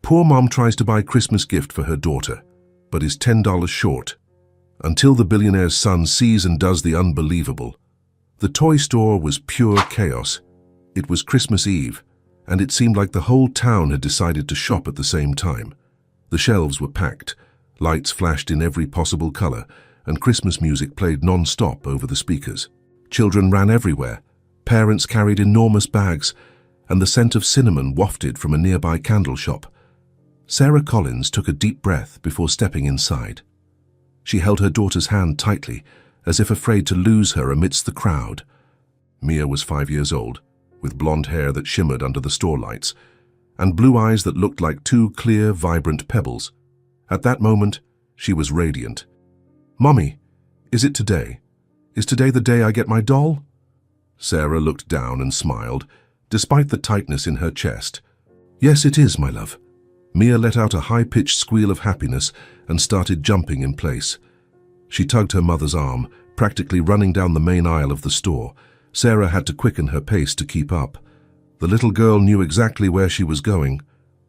Poor mom tries to buy Christmas gift for her daughter, but is $10 short. Until the billionaire's son sees and does the unbelievable. The toy store was pure chaos. It was Christmas Eve, and it seemed like the whole town had decided to shop at the same time. The shelves were packed, lights flashed in every possible color, and Christmas music played non-stop over the speakers. Children ran everywhere, parents carried enormous bags, and the scent of cinnamon wafted from a nearby candle shop. Sarah Collins took a deep breath before stepping inside. She held her daughter's hand tightly, as if afraid to lose her amidst the crowd. Mia was 5 years old, with blonde hair that shimmered under the store lights, and blue eyes that looked like two clear, vibrant pebbles. At that moment, she was radiant. "Mommy, is it today? Is today the day I get my doll?" Sarah looked down and smiled, despite the tightness in her chest. "Yes, it is, my love." Mia let out a high-pitched squeal of happiness and started jumping in place. She tugged her mother's arm, practically running down the main aisle of the store. Sarah had to quicken her pace to keep up. The little girl knew exactly where she was going.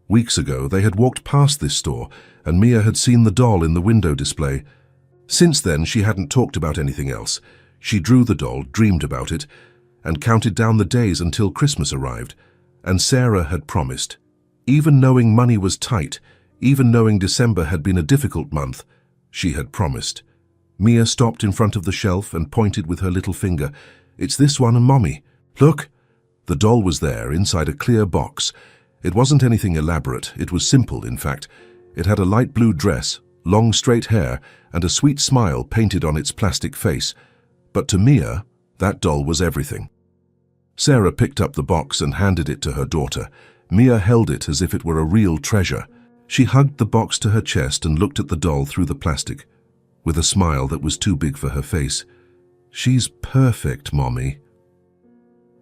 Weeks ago, they had walked past this store, and Mia had seen the doll in the window display. Since then, she hadn't talked about anything else. She drew the doll, dreamed about it, and counted down the days until Christmas arrived. And Sarah had promised. Even knowing money was tight, even knowing December had been a difficult month, she had promised. Mia stopped in front of the shelf and pointed with her little finger. "It's this one and Mommy. Look!" The doll was there, inside a clear box. It wasn't anything elaborate. It was simple, in fact. It had a light blue dress, long straight hair, and a sweet smile painted on its plastic face. But to Mia, that doll was everything. Sarah picked up the box and handed it to her daughter. Mia held it as if it were a real treasure. She hugged the box to her chest and looked at the doll through the plastic, with a smile that was too big for her face. "She's perfect, Mommy."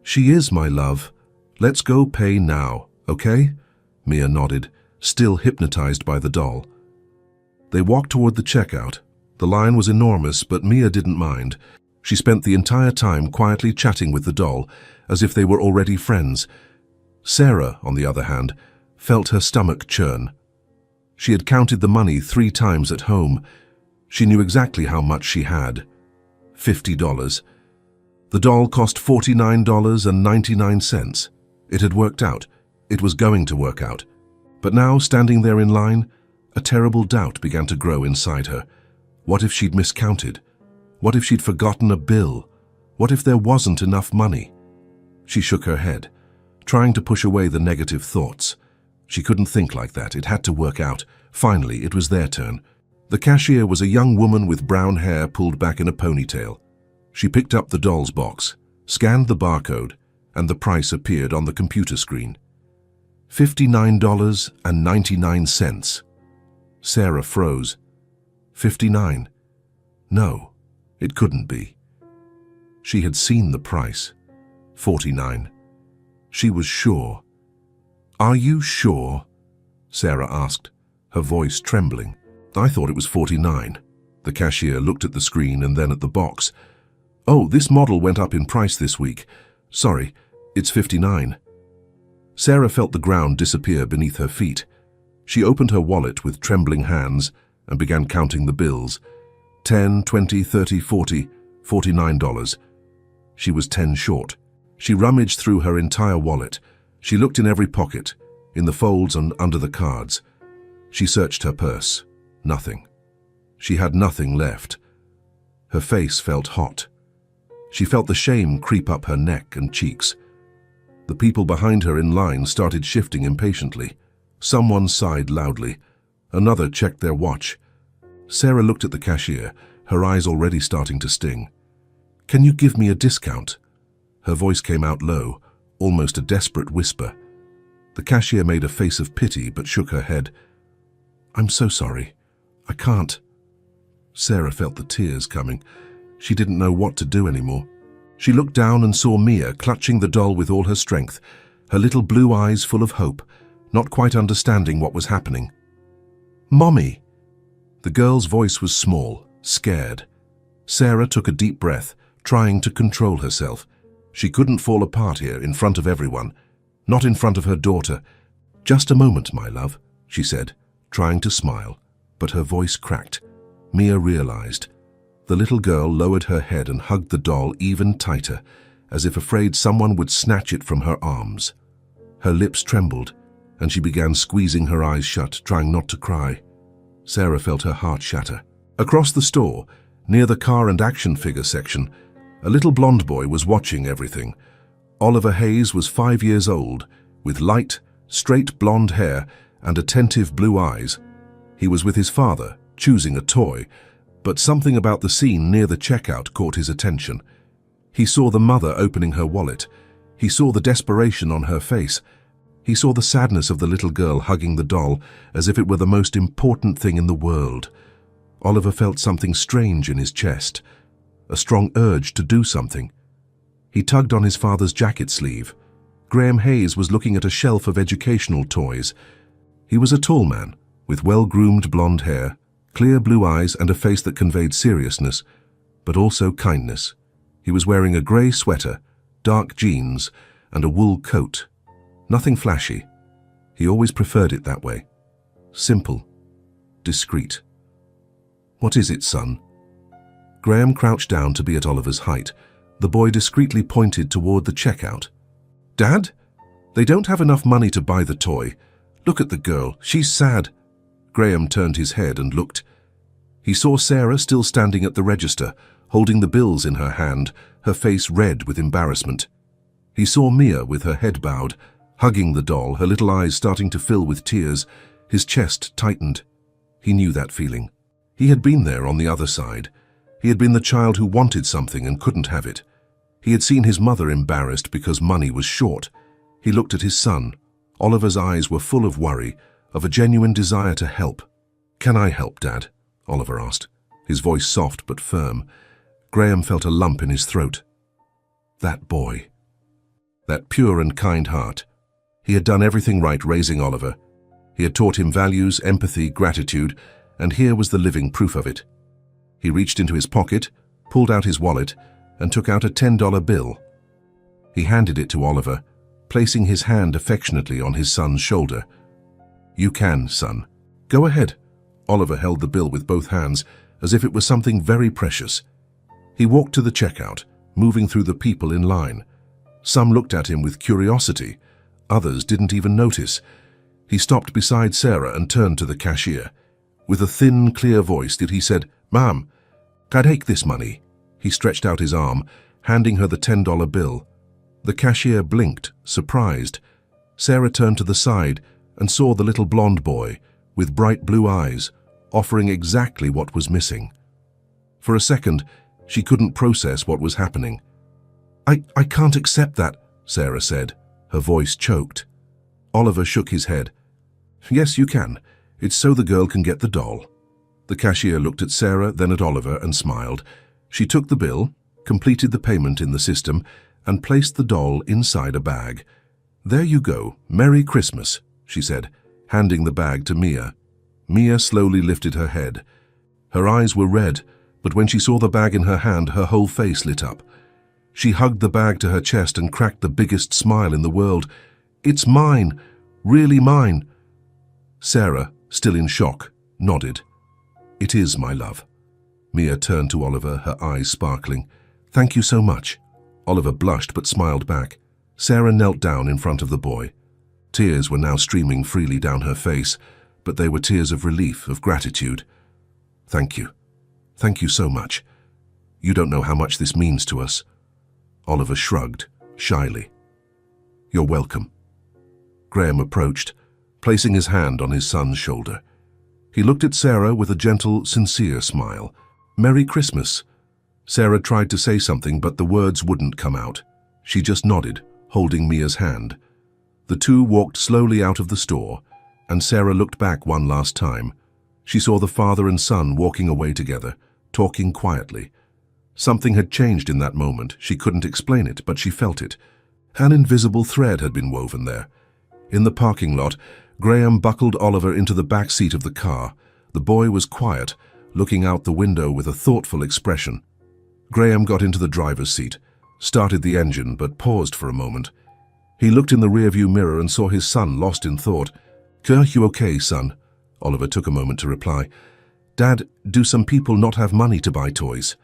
"She is, my love. Let's go pay now, okay?" Mia nodded, still hypnotized by the doll. They walked toward the checkout. The line was enormous, but Mia didn't mind. She spent the entire time quietly chatting with the doll, as if they were already friends. Sarah, on the other hand, felt her stomach churn. She had counted the money 3 times at home. She knew exactly how much she had. $50. The doll cost $49.99. It had worked out. It was going to work out. But now, standing there in line, a terrible doubt began to grow inside her. What if she'd miscounted? What if she'd forgotten a bill? What if there wasn't enough money? She shook her head, trying to push away the negative thoughts. She couldn't think like that. It had to work out. Finally, it was their turn. The cashier was a young woman with brown hair pulled back in a ponytail. She picked up the doll's box, scanned the barcode, and the price appeared on the computer screen. $59.99. Sarah froze. 59. No, it couldn't be. She had seen the price. 49. She was sure. "Are you sure?" Sarah asked, her voice trembling. "I thought it was 49. The cashier looked at the screen and then at the box. "Oh, this model went up in price this week. Sorry, it's 59. Sarah felt the ground disappear beneath her feet. She opened her wallet with trembling hands and began counting the bills. 10, 20, 30, 40, $49. She was 10 short. She rummaged through her entire wallet. She looked in every pocket, in the folds and under the cards. She searched her purse. Nothing. She had nothing left. Her face felt hot. She felt the shame creep up her neck and cheeks. The people behind her in line started shifting impatiently. Someone sighed loudly. Another checked their watch. Sarah looked at the cashier, her eyes already starting to sting. "Can you give me a discount?" Her voice came out low, almost a desperate whisper. The cashier made a face of pity but shook her head. "I'm so sorry. I can't." Sarah felt the tears coming. She didn't know what to do anymore. She looked down and saw Mia clutching the doll with all her strength, her little blue eyes full of hope, not quite understanding what was happening. "Mommy!" The girl's voice was small, scared. Sarah took a deep breath, trying to control herself. She couldn't fall apart here in front of everyone, not in front of her daughter. "Just a moment, my love," she said, trying to smile, but her voice cracked. Mia realized. The little girl lowered her head and hugged the doll even tighter, as if afraid someone would snatch it from her arms. Her lips trembled, and she began squeezing her eyes shut, trying not to cry. Sarah felt her heart shatter. Across the store, near the car and action figure section, a little blonde boy was watching everything. Oliver Hayes was 5 years old, with light, straight blonde hair and attentive blue eyes. He was with his father, choosing a toy, but something about the scene near the checkout caught his attention. He saw the mother opening her wallet. He saw the desperation on her face. He saw the sadness of the little girl hugging the doll as if it were the most important thing in the world. Oliver felt something strange in his chest, a strong urge to do something. He tugged on his father's jacket sleeve. Graham Hayes was looking at a shelf of educational toys. He was a tall man, with well-groomed blonde hair, clear blue eyes and a face that conveyed seriousness, but also kindness. He was wearing a grey sweater, dark jeans, and a wool coat. Nothing flashy. He always preferred it that way. Simple. Discreet. "What is it, son?" Graham crouched down to be at Oliver's height. The boy discreetly pointed toward the checkout. "Dad? They don't have enough money to buy the toy. Look at the girl. She's sad." Graham turned his head and looked. He saw Sarah still standing at the register, holding the bills in her hand, her face red with embarrassment. He saw Mia with her head bowed, hugging the doll, her little eyes starting to fill with tears. His chest tightened. He knew that feeling. He had been there on the other side. He had been the child who wanted something and couldn't have it. He had seen his mother embarrassed because money was short. He looked at his son. Oliver's eyes were full of worry, of a genuine desire to help. "Can I help, Dad?" Oliver asked, his voice soft but firm. Graham felt a lump in his throat. That boy. That pure and kind heart. He had done everything right raising Oliver. He had taught him values, empathy, gratitude, and here was the living proof of it. He reached into his pocket, pulled out his wallet, and took out a $10 bill. He handed it to Oliver, placing his hand affectionately on his son's shoulder. "You can, son. Go ahead." Oliver held the bill with both hands, as if it was something very precious. He walked to the checkout, moving through the people in line. Some looked at him with curiosity. Others didn't even notice. He stopped beside Sarah and turned to the cashier. With a thin, clear voice he said, "Ma'am, can I take this money?" He stretched out his arm, handing her the $10 bill. The cashier blinked, surprised. Sarah turned to the side and saw the little blonde boy, with bright blue eyes, offering exactly what was missing. For a second, she couldn't process what was happening. I can't accept that," Sarah said. Her voice choked. Oliver shook his head. "Yes, you can. It's so the girl can get the doll." The cashier looked at Sarah, then at Oliver, and smiled. She took the bill, completed the payment in the system, and placed the doll inside a bag. "There you go. Merry Christmas," she said, handing the bag to Mia. Mia slowly lifted her head. Her eyes were red, but when she saw the bag in her hand, her whole face lit up. She hugged the bag to her chest and cracked the biggest smile in the world. "It's mine, really mine." Sarah, still in shock, nodded. "It is, my love." Mia turned to Oliver, her eyes sparkling. "Thank you so much." Oliver blushed but smiled back. Sarah knelt down in front of the boy. Tears were now streaming freely down her face, but they were tears of relief, of gratitude. "Thank you. Thank you so much. You don't know how much this means to us." Oliver shrugged, shyly. "You're welcome." Graham approached, placing his hand on his son's shoulder. He looked at Sarah with a gentle, sincere smile. "Merry Christmas." Sarah tried to say something, but the words wouldn't come out. She just nodded, holding Mia's hand. The two walked slowly out of the store, and Sarah looked back one last time. She saw the father and son walking away together, talking quietly. Something had changed in that moment. She couldn't explain it, but she felt it. An invisible thread had been woven there. In the parking lot, Graham buckled Oliver into the back seat of the car. The boy was quiet, looking out the window with a thoughtful expression. Graham got into the driver's seat, started the engine, but paused for a moment. He looked in the rearview mirror and saw his son lost in thought. "Are you okay, son?" Oliver took a moment to reply. "Dad, do some people not have money to buy toys?"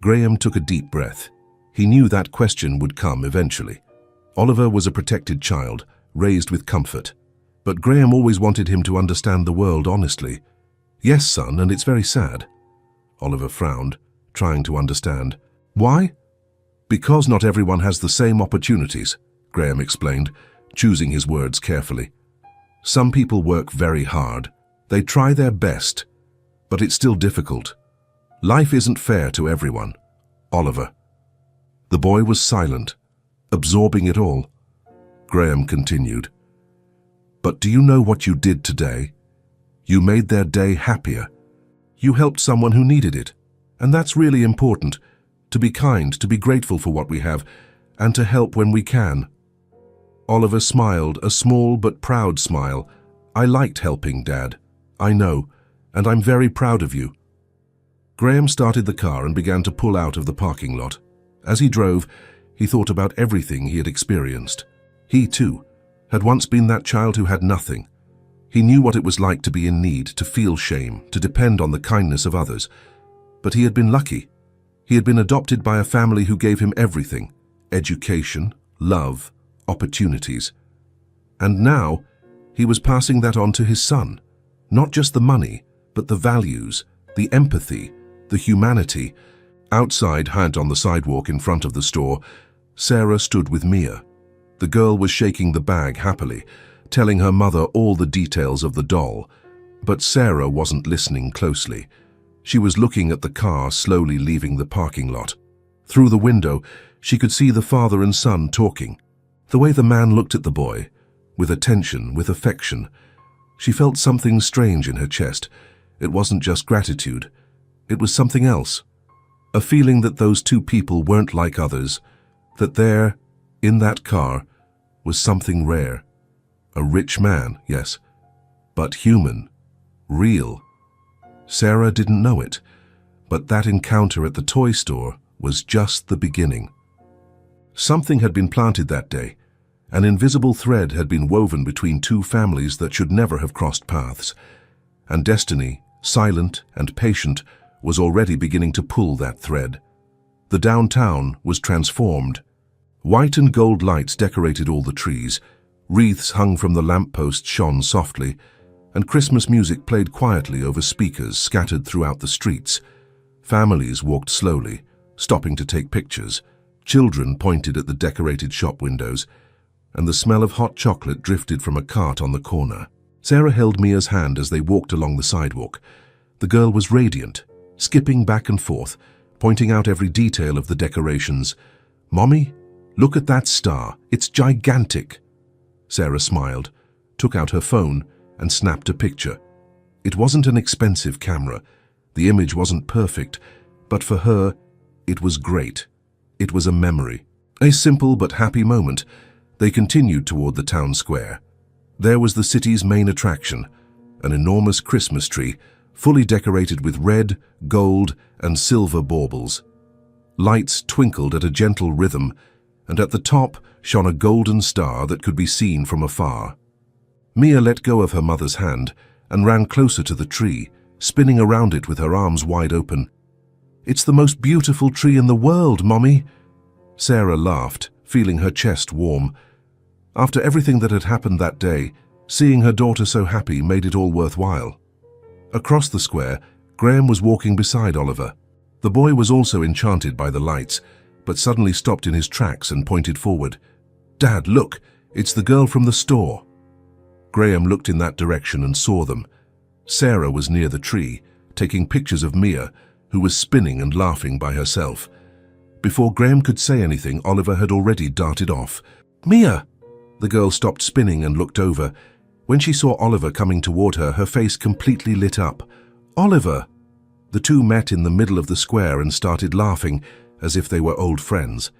Graham took a deep breath. He knew that question would come eventually. Oliver was a protected child, raised with comfort. But Graham always wanted him to understand the world honestly. "Yes, son, and it's very sad." Oliver frowned, trying to understand. "Why?" "Because not everyone has the same opportunities," Graham explained, choosing his words carefully. "Some people work very hard. They try their best, but it's still difficult. Life isn't fair to everyone." "Oliver." The boy was silent, absorbing it all. Graham continued. "But do you know what you did today? You made their day happier. You helped someone who needed it. And that's really important, to be kind, to be grateful for what we have, and to help when we can." Oliver smiled, a small but proud smile. "I liked helping, Dad. I know, and I'm very proud of you." Graham started the car and began to pull out of the parking lot. As he drove, he thought about everything he had experienced. He, too, had once been that child who had nothing. He knew what it was like to be in need, to feel shame, to depend on the kindness of others. But he had been lucky. He had been adopted by a family who gave him everything: education, love, opportunities. And now, he was passing that on to his son. Not just the money, but the values, the empathy, the humanity. Outside, hugged on the sidewalk in front of the store, Sarah stood with Mia. The girl was shaking the bag happily, telling her mother all the details of the doll. But Sarah wasn't listening closely. She was looking at the car slowly leaving the parking lot. Through the window, she could see the father and son talking. The way the man looked at the boy, with attention, with affection, she felt something strange in her chest. It wasn't just gratitude. It was something else. A feeling that those two people weren't like others, that there, in that car, was something rare. A rich man, yes, but human, real. Sarah didn't know it, but that encounter at the toy store was just the beginning. Something had been planted that day. An invisible thread had been woven between two families that should never have crossed paths. And destiny, silent and patient, was already beginning to pull that thread. The downtown was transformed. White and gold lights decorated all the trees, wreaths hung from the lampposts shone softly, and Christmas music played quietly over speakers scattered throughout the streets. Families walked slowly, stopping to take pictures. Children pointed at the decorated shop windows, and the smell of hot chocolate drifted from a cart on the corner. Sarah held Mia's hand as they walked along the sidewalk. The girl was radiant, skipping back and forth, pointing out every detail of the decorations. "Mommy, look at that star. It's gigantic." Sarah smiled, took out her phone, and snapped a picture. It wasn't an expensive camera. The image wasn't perfect, but for her, it was great. It was a memory. A simple but happy moment. They continued toward the town square. There was the city's main attraction, an enormous Christmas tree, fully decorated with red, gold, and silver baubles. Lights twinkled at a gentle rhythm, and at the top shone a golden star that could be seen from afar. Mia let go of her mother's hand and ran closer to the tree, spinning around it with her arms wide open. "It's the most beautiful tree in the world, Mommy." Sarah laughed, feeling her chest warm. After everything that had happened that day, seeing her daughter so happy made it all worthwhile. Across the square, Graham was walking beside Oliver. The boy was also enchanted by the lights, but suddenly stopped in his tracks and pointed forward. "Dad, look, it's the girl from the store." Graham looked in that direction and saw them. Sarah was near the tree, taking pictures of Mia, who was spinning and laughing by herself. Before Graham could say anything, Oliver had already darted off. "Mia!" The girl stopped spinning and looked over. When she saw Oliver coming toward her, her face completely lit up. "Oliver!" The two met in the middle of the square and started laughing, as if they were old friends.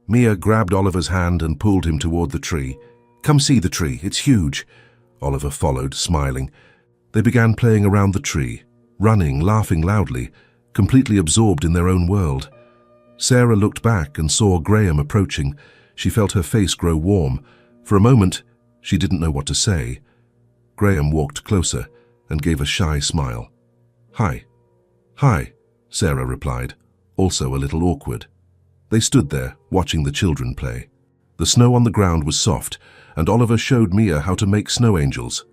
Mia grabbed Oliver's hand and pulled him toward the tree. "Come see the tree, it's huge." Oliver followed, smiling. They began playing around the tree, running, laughing loudly, completely absorbed in their own world. Sarah looked back and saw Graham approaching. She felt her face grow warm. For a moment, she didn't know what to say. Graham walked closer and gave a shy smile. "Hi." "Hi," Sarah replied, also a little awkward. They stood there, watching the children play. The snow on the ground was soft, and Oliver showed Mia how to make snow angels.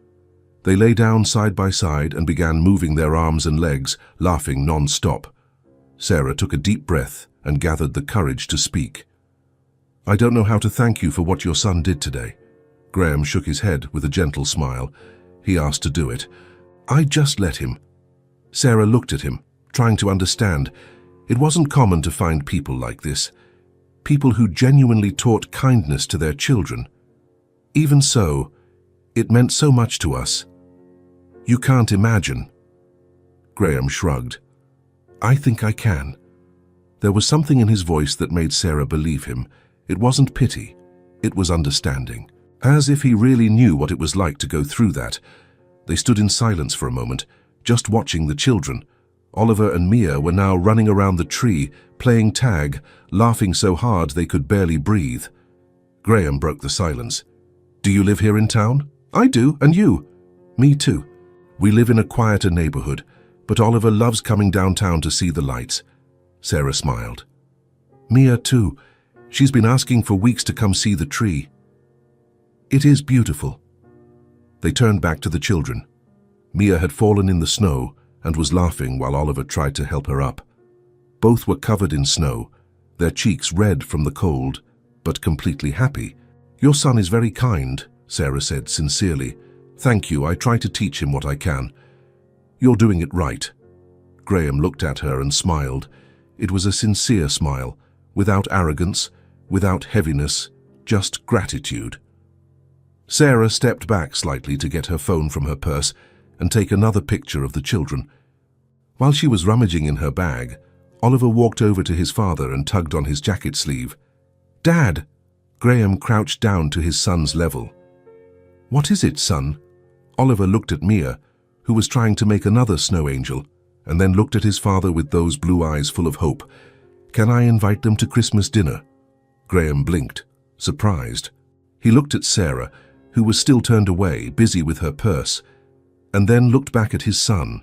They lay down side by side and began moving their arms and legs, laughing non-stop. Sarah took a deep breath and gathered the courage to speak. "I don't know how to thank you for what your son did today." Graham shook his head with a gentle smile. "He asked to do it. I just let him." Sarah looked at him, trying to understand. It wasn't common to find people like this. People who genuinely taught kindness to their children. Even so, it meant so much to us. "You can't imagine." Graham shrugged. "I think I can." There was something in his voice that made Sarah believe him. It wasn't pity, it was understanding. As if he really knew what it was like to go through that. They stood in silence for a moment, just watching the children. Oliver and Mia were now running around the tree, playing tag, laughing so hard they could barely breathe. Graham broke the silence. "Do you live here in town?" "I do, and you?" "Me too. We live in a quieter neighborhood, but Oliver loves coming downtown to see the lights." Sarah smiled. "Mia too. She's been asking for weeks to come see the tree. It is beautiful." They turned back to the children. Mia had fallen in the snow and was laughing while Oliver tried to help her up. Both were covered in snow, their cheeks red from the cold, but completely happy. "Your son is very kind," Sarah said sincerely. "Thank you, I try to teach him what I can." "You're doing it right." Graham looked at her and smiled. It was a sincere smile, without arrogance, without heaviness, just gratitude. Sarah stepped back slightly to get her phone from her purse and take another picture of the children. While she was rummaging in her bag, Oliver walked over to his father and tugged on his jacket sleeve. "Dad!" Graham crouched down to his son's level. "What is it, son?" Oliver looked at Mia, who was trying to make another snow angel, and then looked at his father with those blue eyes full of hope. "Can I invite them to Christmas dinner?" Graham blinked, surprised. He looked at Sarah, who was still turned away, busy with her purse, and then looked back at his son.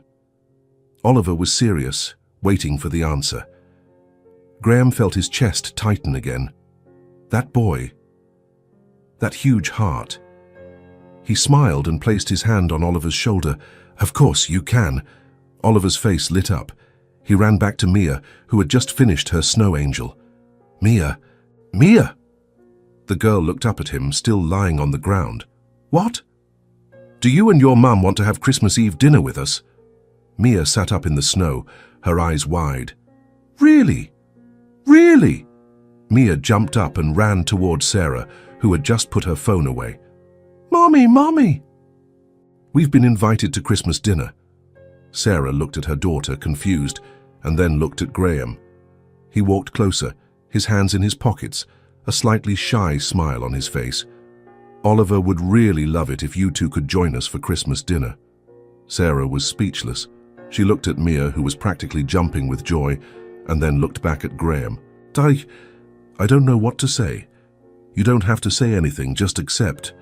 Oliver was serious, waiting for the answer. Graham felt his chest tighten again. That boy. That huge heart. He smiled and placed his hand on Oliver's shoulder. "Of course, you can." Oliver's face lit up. He ran back to Mia, who had just finished her snow angel. "Mia! Mia!" The girl looked up at him, still lying on the ground. "What?" "Do you and your mum want to have Christmas Eve dinner with us?" Mia sat up in the snow, her eyes wide. "Really? Really?" Mia jumped up and ran toward Sarah, who had just put her phone away. "Mommy, Mommy!" "We've been invited to Christmas dinner." Sarah looked at her daughter, confused, and then looked at Graham. He walked closer, his hands in his pockets, a slightly shy smile on his face. "Oliver would really love it if you two could join us for Christmas dinner." Sarah was speechless. She looked at Mia, who was practically jumping with joy, and then looked back at Graham. I don't know what to say." "You don't have to say anything, just accept."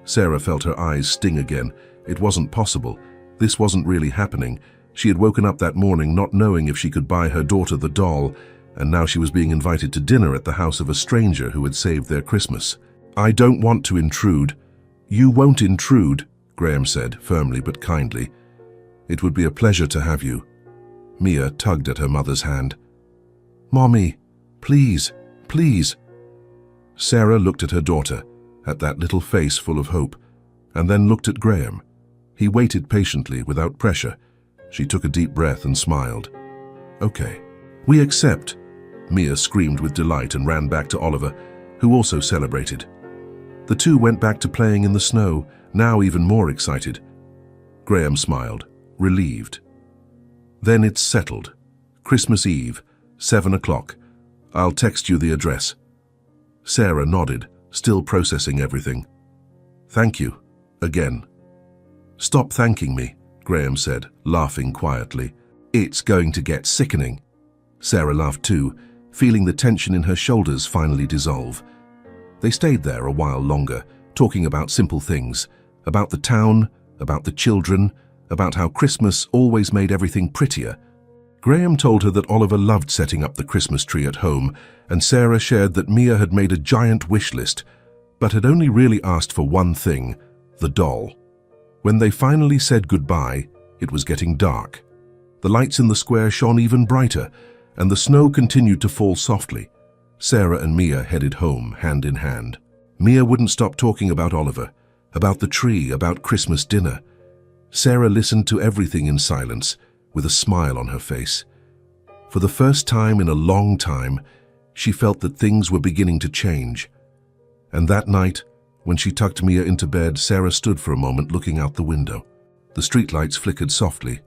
Sarah felt her eyes sting again. It wasn't possible. This wasn't really happening. She had woken up that morning not knowing if she could buy her daughter the doll, and now she was being invited to dinner at the house of a stranger who had saved their Christmas. "I don't want to intrude." "You won't intrude," Graham said, firmly but kindly. "It would be a pleasure to have you." Mia tugged at her mother's hand. "Mommy, please, please." Sarah looked at her daughter, at that little face full of hope, and then looked at Graham. He waited patiently, without pressure. She took a deep breath and smiled. "Okay, we accept." Mia screamed with delight and ran back to Oliver, who also celebrated. The two went back to playing in the snow, now even more excited. Graham smiled, relieved. "Then it's settled. Christmas Eve, 7 o'clock. I'll text you the address." Sarah nodded, still processing everything. "Thank you, again." "Stop thanking me," Graham said, laughing quietly. "It's going to get sickening." Sarah laughed too, feeling the tension in her shoulders finally dissolve. They stayed there a while longer, talking about simple things, about the town, about the children, about how Christmas always made everything prettier. Graham told her that Oliver loved setting up the Christmas tree at home, and Sarah shared that Mia had made a giant wish list, but had only really asked for one thing, the doll. When they finally said goodbye, it was getting dark. The lights in the square shone even brighter, and the snow continued to fall softly. Sarah and Mia headed home, hand in hand. Mia wouldn't stop talking about Oliver, about the tree, about Christmas dinner. Sarah listened to everything in silence, with a smile on her face. For the first time in a long time, she felt that things were beginning to change. And that night, when she tucked Mia into bed, Sarah stood for a moment looking out the window. The streetlights flickered softly,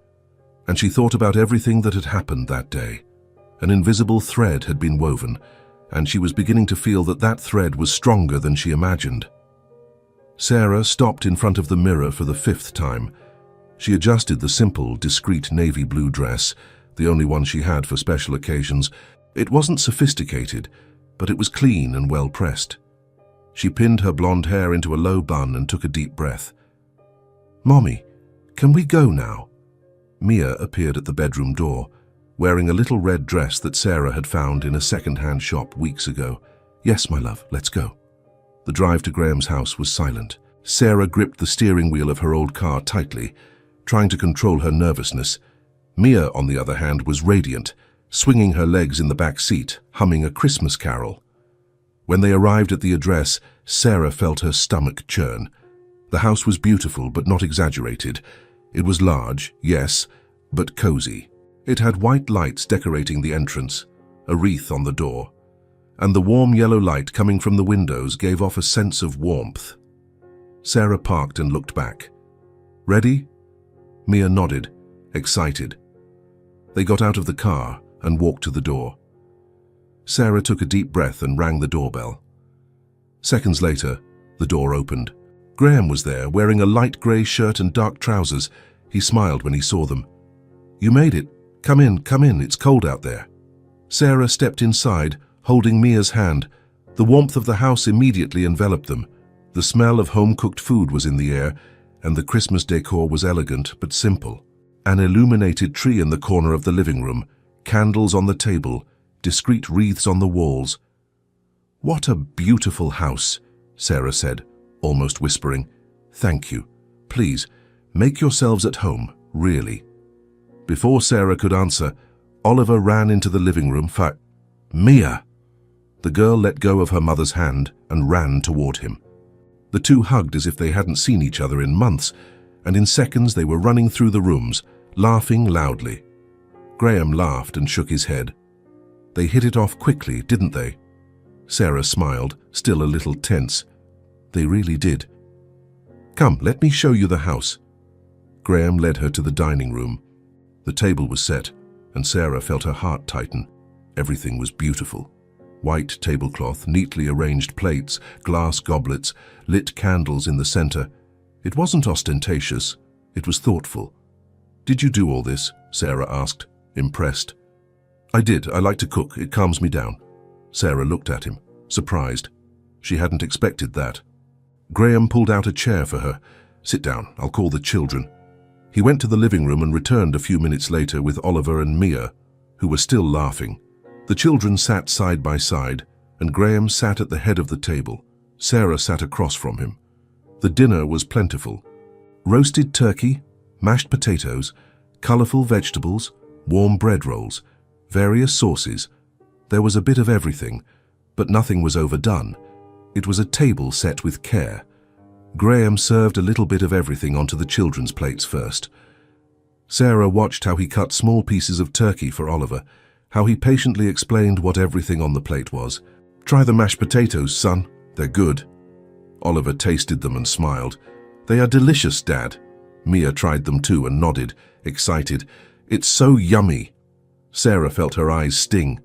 and she thought about everything that had happened that day. An invisible thread had been woven, and she was beginning to feel that that thread was stronger than she imagined. Sarah stopped in front of the mirror for the 5th time. She adjusted the simple, discreet navy blue dress, the only one she had for special occasions. It wasn't sophisticated, but it was clean and well pressed. She pinned her blonde hair into a low bun and took a deep breath. "Mommy, can we go now?" Mia appeared at the bedroom door, wearing a little red dress that Sarah had found in a second-hand shop weeks ago. "Yes, my love, let's go." The drive to Graham's house was silent. Sarah gripped the steering wheel of her old car tightly, trying to control her nervousness. Mia, on the other hand, was radiant, swinging her legs in the back seat, humming a Christmas carol. When they arrived at the address, Sarah felt her stomach churn. The house was beautiful, but not exaggerated. It was large, yes, but cozy. It had white lights decorating the entrance, a wreath on the door, and the warm yellow light coming from the windows gave off a sense of warmth. Sarah parked and looked back. "Ready?" Mia nodded, excited. They got out of the car and walked to the door. Sarah took a deep breath and rang the doorbell. Seconds later, the door opened. Graham was there, wearing a light grey shirt and dark trousers. He smiled when he saw them. "You made it. Come in, it's cold out there." Sarah stepped inside, holding Mia's hand. The warmth of the house immediately enveloped them. The smell of home-cooked food was in the air, and the Christmas decor was elegant but simple. An illuminated tree in the corner of the living room, candles on the table, discreet wreaths on the walls. "What a beautiful house," Sarah said, almost whispering. "Thank you. Please, make yourselves at home, really." Before Sarah could answer, Oliver ran into the living room. "Mia!" The girl let go of her mother's hand and ran toward him. The two hugged as if they hadn't seen each other in months, and in seconds they were running through the rooms, laughing loudly. Graham laughed and shook his head. "They hit it off quickly, didn't they?" Sarah smiled, still a little tense. "They really did. Come, let me show you the house." Graham led her to the dining room. The table was set, and Sarah felt her heart tighten. Everything was beautiful. White tablecloth, neatly arranged plates, glass goblets, lit candles in the center. It wasn't ostentatious, it was thoughtful. "Did you do all this?" Sarah asked, impressed. "I did. I like to cook. It calms me down." Sarah looked at him, surprised. She hadn't expected that. Graham pulled out a chair for her. "Sit down. I'll call the children." He went to the living room and returned a few minutes later with Oliver and Mia, who were still laughing. The children sat side by side, and Graham sat at the head of the table. Sarah sat across from him. The dinner was plentiful. Roasted turkey, mashed potatoes, colorful vegetables, warm bread rolls, various sauces. There was a bit of everything, but nothing was overdone. It was a table set with care. Graham served a little bit of everything onto the children's plates first. Sarah watched how he cut small pieces of turkey for Oliver, how he patiently explained what everything on the plate was. "Try the mashed potatoes, son. They're good." Oliver tasted them and smiled. "They are delicious, Dad." Mia tried them too and nodded, excited. "It's so yummy." Sarah felt her eyes sting.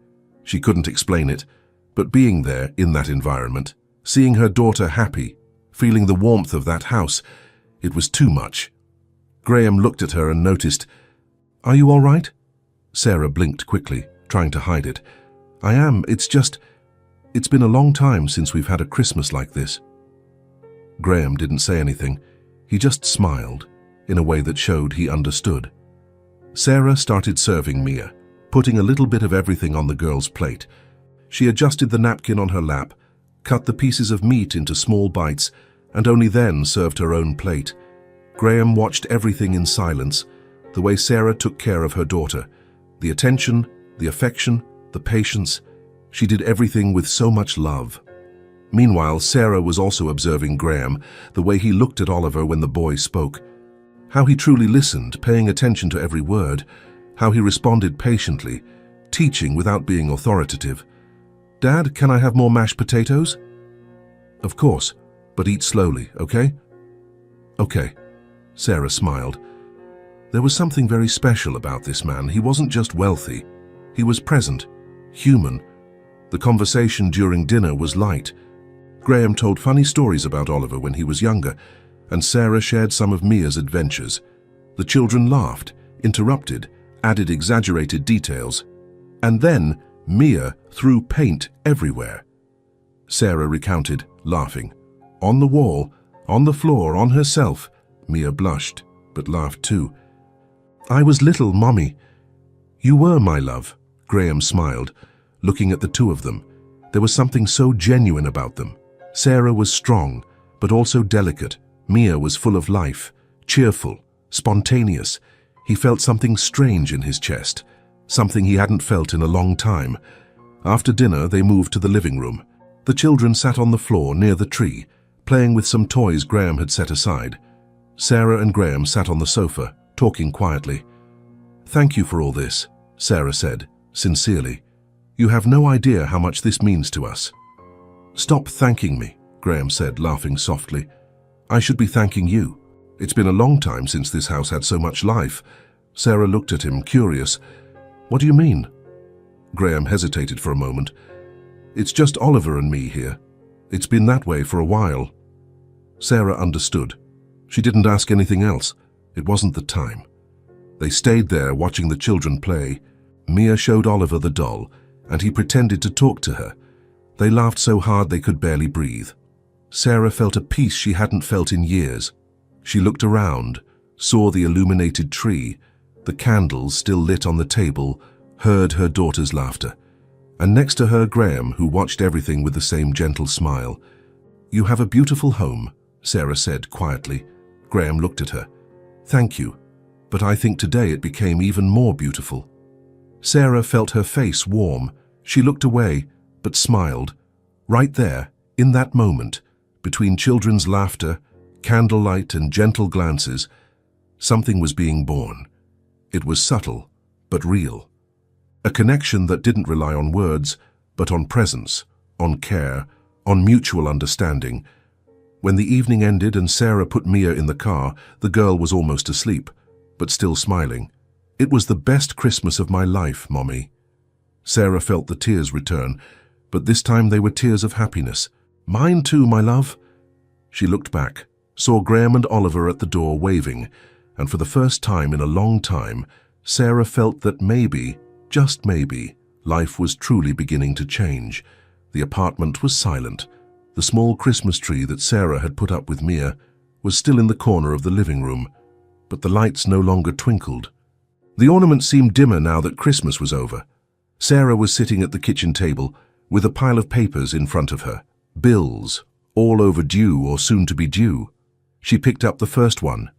She couldn't explain it, but being there in that environment, seeing her daughter happy, feeling the warmth of that house, it was too much. Graham looked at her and noticed. "Are you all right?" Sarah blinked quickly, trying to hide it. "I am. It's been a long time since we've had a Christmas like this." Graham didn't say anything. He just smiled, in a way that showed he understood. Sarah started serving Mia, putting a little bit of everything on the girl's plate. She adjusted the napkin on her lap, cut the pieces of meat into small bites, and only then served her own plate. Graham watched everything in silence, the way Sarah took care of her daughter. The attention, the affection, the patience. She did everything with so much love. Meanwhile, Sarah was also observing Graham, the way he looked at Oliver when the boy spoke. How he truly listened, paying attention to every word. How he responded patiently, teaching without being authoritative. "Dad, can I have more mashed potatoes?" "Of course, but eat slowly, okay?" "Okay," Sarah smiled. There was something very special about this man. He wasn't just wealthy. He was present, human. The conversation during dinner was light. Graham told funny stories about Oliver when he was younger, and Sarah shared some of Mia's adventures. The children laughed, interrupted, added exaggerated details. And then Mia threw paint everywhere. Sarah recounted, laughing. On the wall, on the floor, on herself. Mia blushed, but laughed too. "I was little, Mommy." "You were, my love," Graham smiled, looking at the two of them. There was something so genuine about them. Sarah was strong, but also delicate. Mia was full of life, cheerful, spontaneous. He felt something strange in his chest, something he hadn't felt in a long time. After dinner, they moved to the living room. The children sat on the floor near the tree, playing with some toys Graham had set aside. Sarah and Graham sat on the sofa, talking quietly. "Thank you for all this," Sarah said, sincerely. "You have no idea how much this means to us." "Stop thanking me," Graham said, laughing softly. "I should be thanking you. It's been a long time since this house had so much life." Sarah looked at him, curious. "What do you mean?" Graham hesitated for a moment. "It's just Oliver and me here. It's been that way for a while." Sarah understood. She didn't ask anything else. It wasn't the time. They stayed there watching the children play. Mia showed Oliver the doll, and he pretended to talk to her. They laughed so hard they could barely breathe. Sarah felt a peace she hadn't felt in years. She looked around, saw the illuminated tree, the candles still lit on the table, heard her daughter's laughter. And next to her, Graham, who watched everything with the same gentle smile. "You have a beautiful home," Sarah said quietly. Graham looked at her. "Thank you, but I think today it became even more beautiful." Sarah felt her face warm. She looked away, but smiled. Right there, in that moment, between children's laughter, candlelight and gentle glances, something was being born. It was subtle, but real. A connection that didn't rely on words, but on presence, on care, on mutual understanding. When the evening ended and Sarah put Mia in the car, the girl was almost asleep, but still smiling. "It was the best Christmas of my life, Mommy." Sarah felt the tears return, but this time they were tears of happiness. "Mine too, my love." She looked back, saw Graham and Oliver at the door waving, and for the first time in a long time, Sarah felt that maybe, just maybe, life was truly beginning to change. The apartment was silent. The small Christmas tree that Sarah had put up with Mia was still in the corner of the living room, but the lights no longer twinkled. The ornaments seemed dimmer now that Christmas was over. Sarah was sitting at the kitchen table with a pile of papers in front of her, bills, all overdue or soon to be due. She picked up the first one,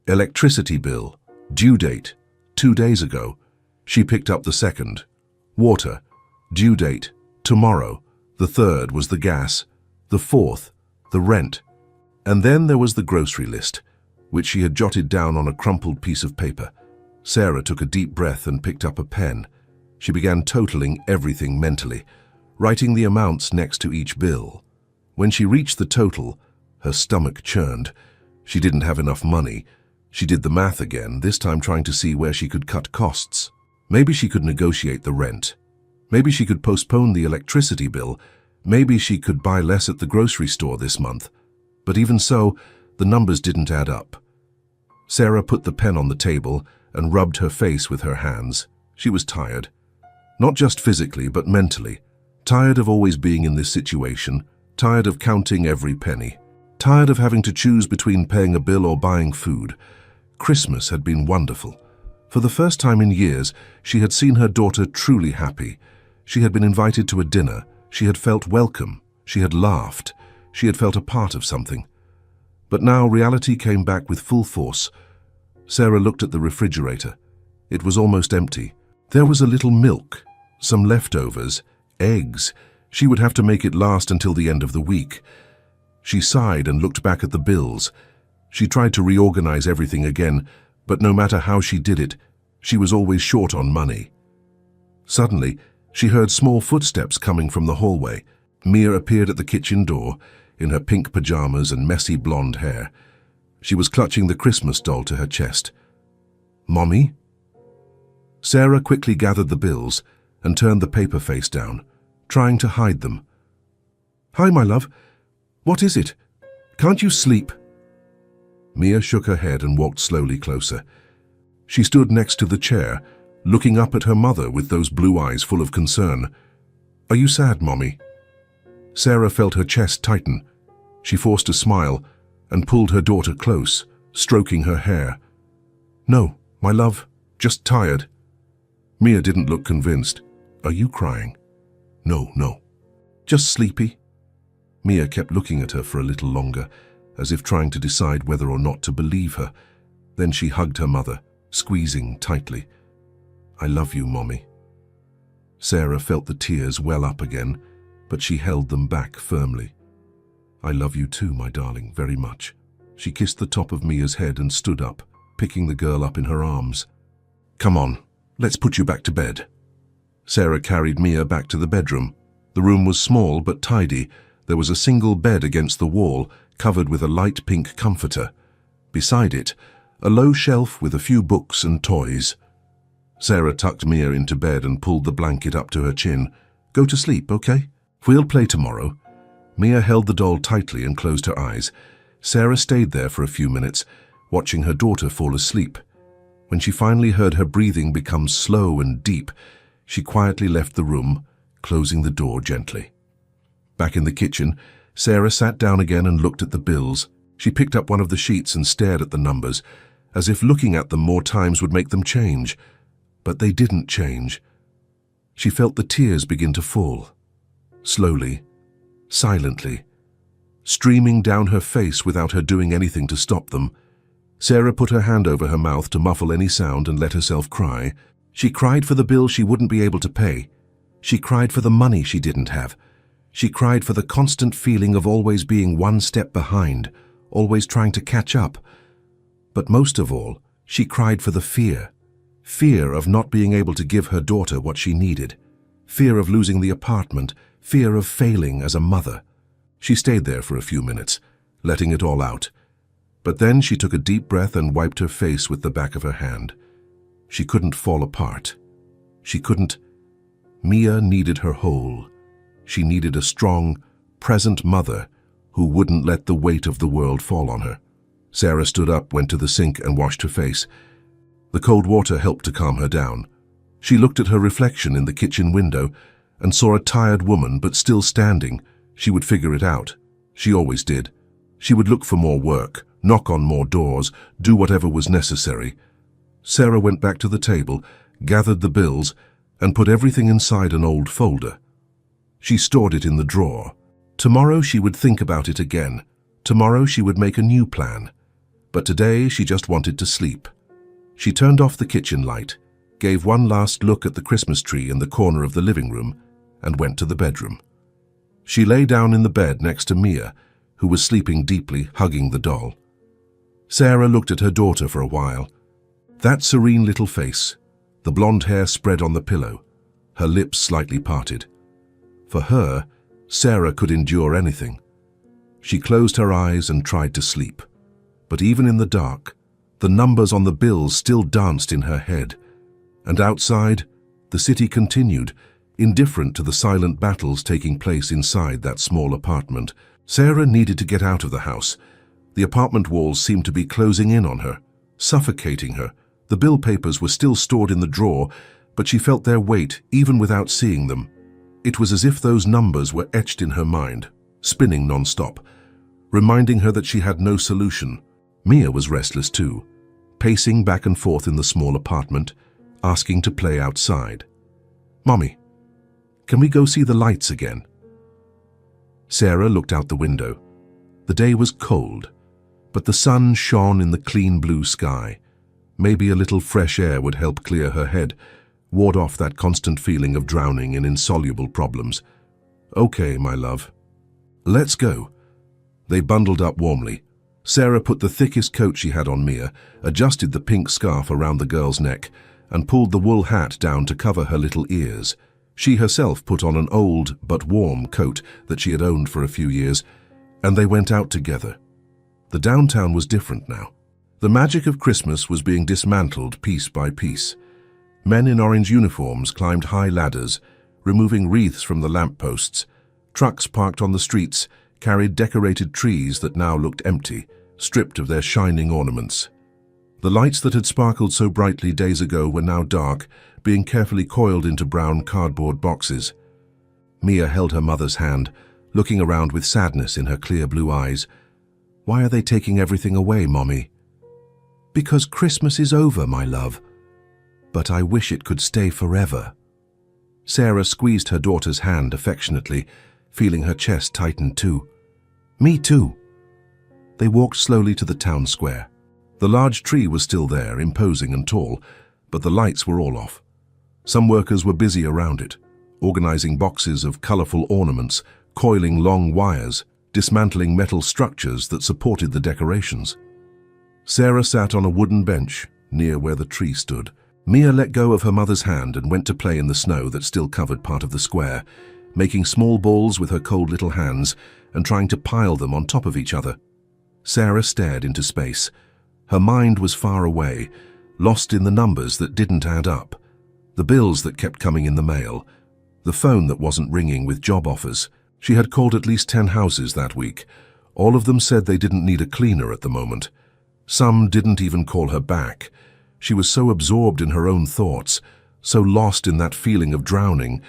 electricity bill, due date, 2 days ago. She picked up the second, water, due date, tomorrow. The third was the gas, the fourth, the rent. And then there was the grocery list, which she had jotted down on a crumpled piece of paper. Sarah took a deep breath and picked up a pen. She began totaling everything mentally, writing the amounts next to each bill. When she reached the total, her stomach churned. She didn't have enough money. She did the math again, this time trying to see where she could cut costs. Maybe she could negotiate the rent. Maybe she could postpone the electricity bill. Maybe she could buy less at the grocery store this month. But even so, the numbers didn't add up. Sarah put the pen on the table and rubbed her face with her hands. She was tired. Not just physically, but mentally. Tired of always being in this situation. Tired of counting every penny. Tired of having to choose between paying a bill or buying food. Christmas had been wonderful. For the first time in years, she had seen her daughter truly happy. She had been invited to a dinner. She had felt welcome. She had laughed. She had felt a part of something. But now reality came back with full force. Sarah looked at the refrigerator. It was almost empty. There was a little milk, some leftovers, eggs. She would have to make it last until the end of the week. She sighed and looked back at the bills. She tried to reorganize everything again, but no matter how she did it, she was always short on money. Suddenly, she heard small footsteps coming from the hallway. Mia appeared at the kitchen door, in her pink pajamas and messy blonde hair. She was clutching the Christmas doll to her chest. "Mommy?" Sarah quickly gathered the bills and turned the paper face down, trying to hide them. "Hi, my love. What is it? Can't you sleep?" Mia shook her head and walked slowly closer. She stood next to the chair, looking up at her mother with those blue eyes full of concern. "Are you sad, Mommy?" Sarah felt her chest tighten. She forced a smile and pulled her daughter close, stroking her hair. "No, my love, just tired." Mia didn't look convinced. "Are you crying?" No. Just sleepy." Mia kept looking at her for a little longer, as if trying to decide whether or not to believe her. Then she hugged her mother, squeezing tightly. "I love you, Mommy." Sarah felt the tears well up again, but she held them back firmly. "I love you too, my darling, very much." She kissed the top of Mia's head and stood up, picking the girl up in her arms. "Come on, let's put you back to bed." Sarah carried Mia back to the bedroom. The room was small but tidy. There was a single bed against the wall, covered with a light pink comforter. Beside it, a low shelf with a few books and toys. Sarah tucked Mia into bed and pulled the blanket up to her chin. "Go to sleep, okay? We'll play tomorrow." Mia held the doll tightly and closed her eyes. Sarah stayed there for a few minutes, watching her daughter fall asleep. When she finally heard her breathing become slow and deep, she quietly left the room, closing the door gently. Back in the kitchen, Sarah sat down again and looked at the bills. She picked up one of the sheets and stared at the numbers, as if looking at them more times would make them change. But they didn't change. She felt the tears begin to fall. Slowly, silently, streaming down her face without her doing anything to stop them. Sarah put her hand over her mouth to muffle any sound and let herself cry. She cried for the bill she wouldn't be able to pay. She cried for the money she didn't have. She cried for the constant feeling of always being one step behind, always trying to catch up. But most of all, she cried for the fear. Fear of not being able to give her daughter what she needed. Fear of losing the apartment. Fear of failing as a mother. She stayed there for a few minutes, letting it all out. But then she took a deep breath and wiped her face with the back of her hand. She couldn't fall apart. She couldn't. Mia needed her whole. She needed a strong, present mother who wouldn't let the weight of the world fall on her. Sarah stood up, went to the sink and washed her face. The cold water helped to calm her down. She looked at her reflection in the kitchen window and saw a tired woman, but still standing. She would figure it out. She always did. She would look for more work, knock on more doors, do whatever was necessary. Sarah went back to the table, gathered the bills, and put everything inside an old folder. She stored it in the drawer. Tomorrow she would think about it again. Tomorrow she would make a new plan. But today she just wanted to sleep. She turned off the kitchen light, gave one last look at the Christmas tree in the corner of the living room, and went to the bedroom. She lay down in the bed next to Mia, who was sleeping deeply, hugging the doll. Sarah looked at her daughter for a while. That serene little face, the blonde hair spread on the pillow, her lips slightly parted. For her, Sarah could endure anything. She closed her eyes and tried to sleep. But even in the dark, the numbers on the bills still danced in her head. And outside, the city continued, indifferent to the silent battles taking place inside that small apartment. Sarah needed to get out of the house. The apartment walls seemed to be closing in on her, suffocating her. The bill papers were still stored in the drawer, but she felt their weight even without seeing them. It was as if those numbers were etched in her mind, spinning non-stop, reminding her that she had no solution. Mia was restless too, pacing back and forth in the small apartment, asking to play outside. "Mommy, can we go see the lights again?" Sarah looked out the window. The day was cold, but the sun shone in the clean blue sky. Maybe a little fresh air would help clear her head, ward off that constant feeling of drowning in insoluble problems. "Okay, my love. Let's go." They bundled up warmly. Sarah put the thickest coat she had on Mia, adjusted the pink scarf around the girl's neck, and pulled the wool hat down to cover her little ears. She herself put on an old but warm coat that she had owned for a few years, and they went out together. The downtown was different now. The magic of Christmas was being dismantled piece by piece. Men in orange uniforms climbed high ladders, removing wreaths from the lampposts. Trucks parked on the streets carried decorated trees that now looked empty, stripped of their shining ornaments. The lights that had sparkled so brightly days ago were now dark, being carefully coiled into brown cardboard boxes. Mia held her mother's hand, looking around with sadness in her clear blue eyes. "Why are they taking everything away, Mommy?" "Because Christmas is over, my love. But I wish it could stay forever." Sarah squeezed her daughter's hand affectionately, feeling her chest tighten too. "Me too." They walked slowly to the town square. The large tree was still there, imposing and tall, but the lights were all off. Some workers were busy around it, organizing boxes of colorful ornaments, coiling long wires, dismantling metal structures that supported the decorations. Sarah sat on a wooden bench near where the tree stood. Mia let go of her mother's hand and went to play in the snow that still covered part of the square, making small balls with her cold little hands and trying to pile them on top of each other. Sarah stared into space. Her mind was far away, lost in the numbers that didn't add up, the bills that kept coming in the mail, the phone that wasn't ringing with job offers. She had called at least 10 houses that week. All of them said they didn't need a cleaner at the moment. Some didn't even call her back. She was so absorbed in her own thoughts, so lost in that feeling of drowning,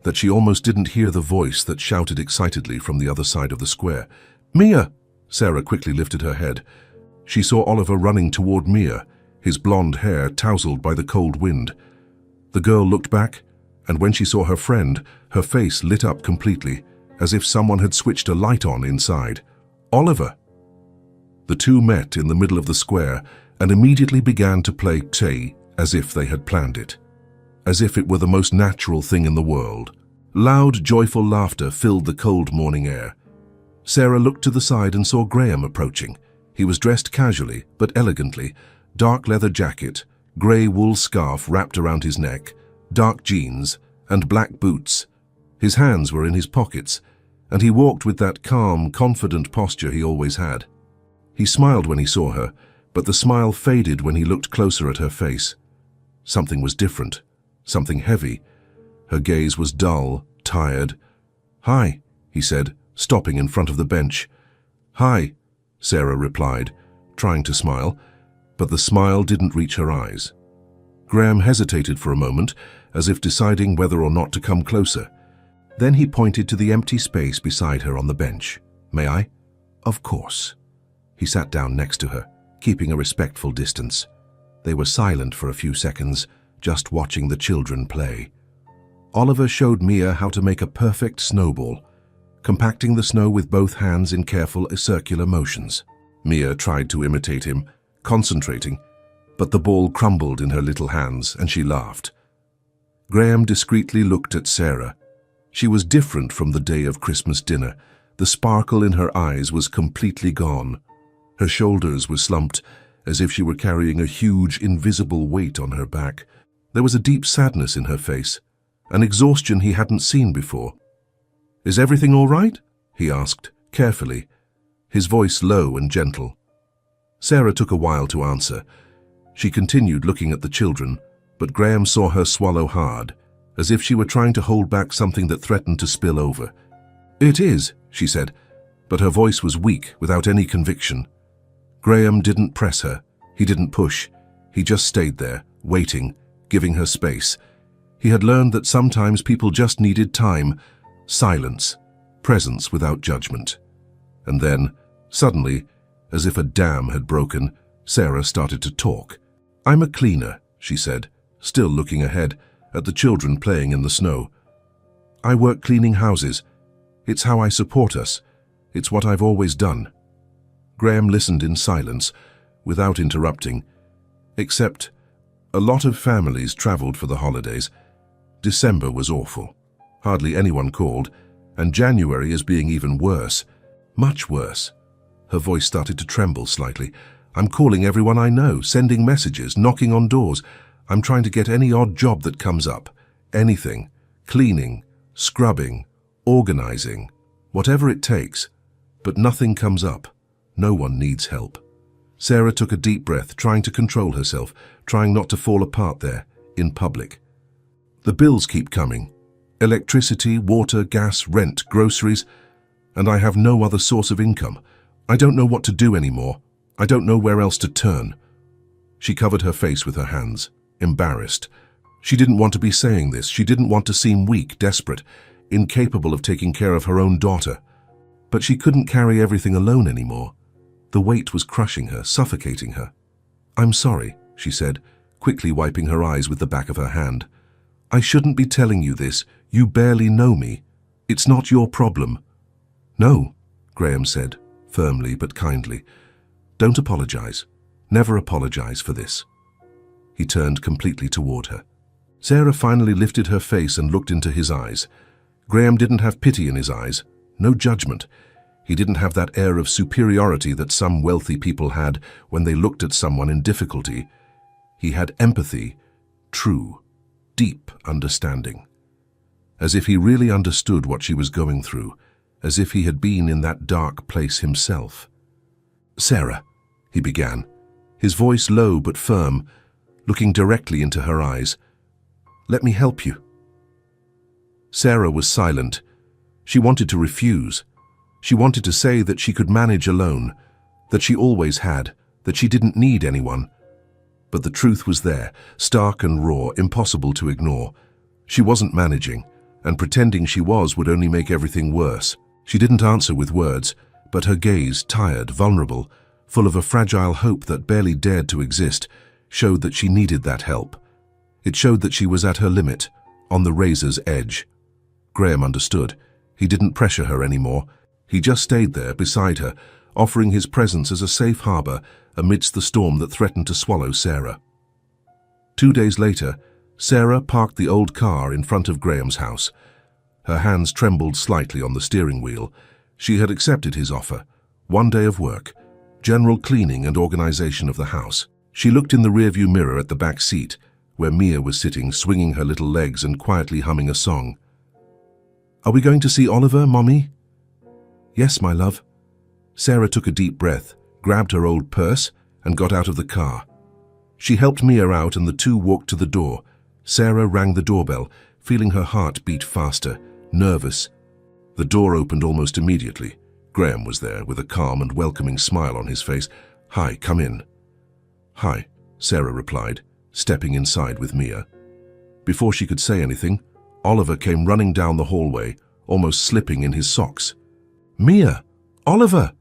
that she almost didn't hear the voice that shouted excitedly from the other side of the square. "Mia!" Sarah quickly lifted her head. She saw Oliver running toward Mia, his blonde hair tousled by the cold wind. The girl looked back, and when she saw her friend, her face lit up completely, as if someone had switched a light on inside. "Oliver!" The two met in the middle of the square and immediately began to play tag as if they had planned it, as if it were the most natural thing in the world. Loud, joyful laughter filled the cold morning air. Sarah looked to the side and saw Graham approaching. He was dressed casually but elegantly, dark leather jacket, grey wool scarf wrapped around his neck, dark jeans, and black boots. His hands were in his pockets, and he walked with that calm, confident posture he always had. He smiled when he saw her, but the smile faded when he looked closer at her face. Something was different, something heavy. Her gaze was dull, tired. "Hi," he said, stopping in front of the bench. "Hi," Sarah replied, trying to smile, but the smile didn't reach her eyes. Graham hesitated for a moment, as if deciding whether or not to come closer. Then he pointed to the empty space beside her on the bench. "May I?" "Of course." He sat down next to her, keeping a respectful distance. They were silent for a few seconds, just watching the children play. Oliver showed Mia how to make a perfect snowball, compacting the snow with both hands in careful circular motions. Mia tried to imitate him, concentrating, but the ball crumbled in her little hands and she laughed. Graham discreetly looked at Sarah. She was different from the day of Christmas dinner. The sparkle in her eyes was completely gone. Her shoulders were slumped, as if she were carrying a huge, invisible weight on her back. There was a deep sadness in her face, an exhaustion he hadn't seen before. "Is everything all right?" he asked, carefully, his voice low and gentle. Sarah took a while to answer. She continued looking at the children, but Graham saw her swallow hard, as if she were trying to hold back something that threatened to spill over. "It is," she said, but her voice was weak, without any conviction. Graham didn't press her. He didn't push. He just stayed there, waiting, giving her space. He had learned that sometimes people just needed time, silence, presence without judgment. And then, suddenly, as if a dam had broken, Sarah started to talk. I'm a cleaner, she said, still looking ahead at the children playing in the snow. I work cleaning houses. It's how I support us. It's what I've always done. Graham listened in silence, without interrupting, except a lot of families traveled for the holidays. December was awful. Hardly anyone called, and January is being even worse. Much worse. Her voice started to tremble slightly. I'm calling everyone I know, sending messages, knocking on doors. I'm trying to get any odd job that comes up. Anything. Cleaning, scrubbing, organizing, whatever it takes. But nothing comes up. No one needs help. Sarah took a deep breath, trying to control herself, trying not to fall apart there, in public. The bills keep coming. Electricity, water, gas, rent, groceries, and I have no other source of income. I don't know what to do anymore. I don't know where else to turn. She covered her face with her hands, embarrassed. She didn't want to be saying this. She didn't want to seem weak, desperate, incapable of taking care of her own daughter. But she couldn't carry everything alone anymore. The weight was crushing her, suffocating her. I'm sorry, she said, quickly wiping her eyes with the back of her hand. I shouldn't be telling you this. You barely know me. It's not your problem. No, Graham said, firmly but kindly. Don't apologize. Never apologize for this. He turned completely toward her. Sarah finally lifted her face and looked into his eyes. Graham didn't have pity in his eyes, no judgment. He didn't have that air of superiority that some wealthy people had when they looked at someone in difficulty. He had empathy, true, deep understanding. As if he really understood what she was going through, as if he had been in that dark place himself. Sarah, he began, his voice low but firm, looking directly into her eyes. Let me help you. Sarah was silent. She wanted to refuse. She wanted to say that she could manage alone, that she always had, that she didn't need anyone. But the truth was there, stark and raw, impossible to ignore. She wasn't managing, and pretending she was would only make everything worse. She didn't answer with words, but her gaze, tired, vulnerable, full of a fragile hope that barely dared to exist, showed that she needed that help. It showed that she was at her limit, on the razor's edge. Graham understood. He didn't pressure her anymore. He just stayed there beside her, offering his presence as a safe harbor amidst the storm that threatened to swallow Sarah. 2 days later, Sarah parked the old car in front of Graham's house. Her hands trembled slightly on the steering wheel. She had accepted his offer. 1 day of work, general cleaning and organization of the house. She looked in the rearview mirror at the back seat, where Mia was sitting, swinging her little legs and quietly humming a song. Are we going to see Oliver, Mommy? Yes, my love. Sarah took a deep breath, grabbed her old purse, and got out of the car. She helped Mia out and the two walked to the door. Sarah rang the doorbell, feeling her heart beat faster, nervous. The door opened almost immediately. Graham was there, with a calm and welcoming smile on his face. Hi, come in. Hi, Sarah replied, stepping inside with Mia. Before she could say anything, Oliver came running down the hallway, almost slipping in his socks. Mia! Oliver!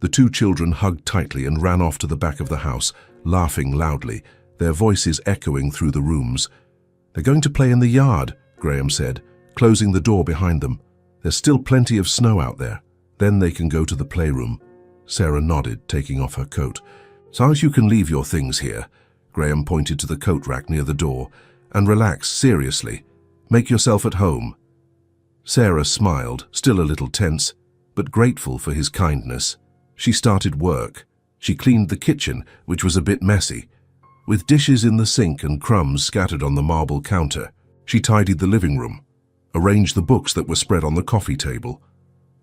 The two children hugged tightly and ran off to the back of the house, laughing loudly, their voices echoing through the rooms. They're going to play in the yard, Graham said, closing the door behind them. There's still plenty of snow out there. Then they can go to the playroom. Sarah nodded, taking off her coat. So as you can leave your things here, Graham pointed to the coat rack near the door, and relax, seriously. Make yourself at home. Sarah smiled, still a little tense, but grateful for his kindness. She started work. She cleaned the kitchen, which was a bit messy. With dishes in the sink and crumbs scattered on the marble counter, she tidied the living room, arranged the books that were spread on the coffee table,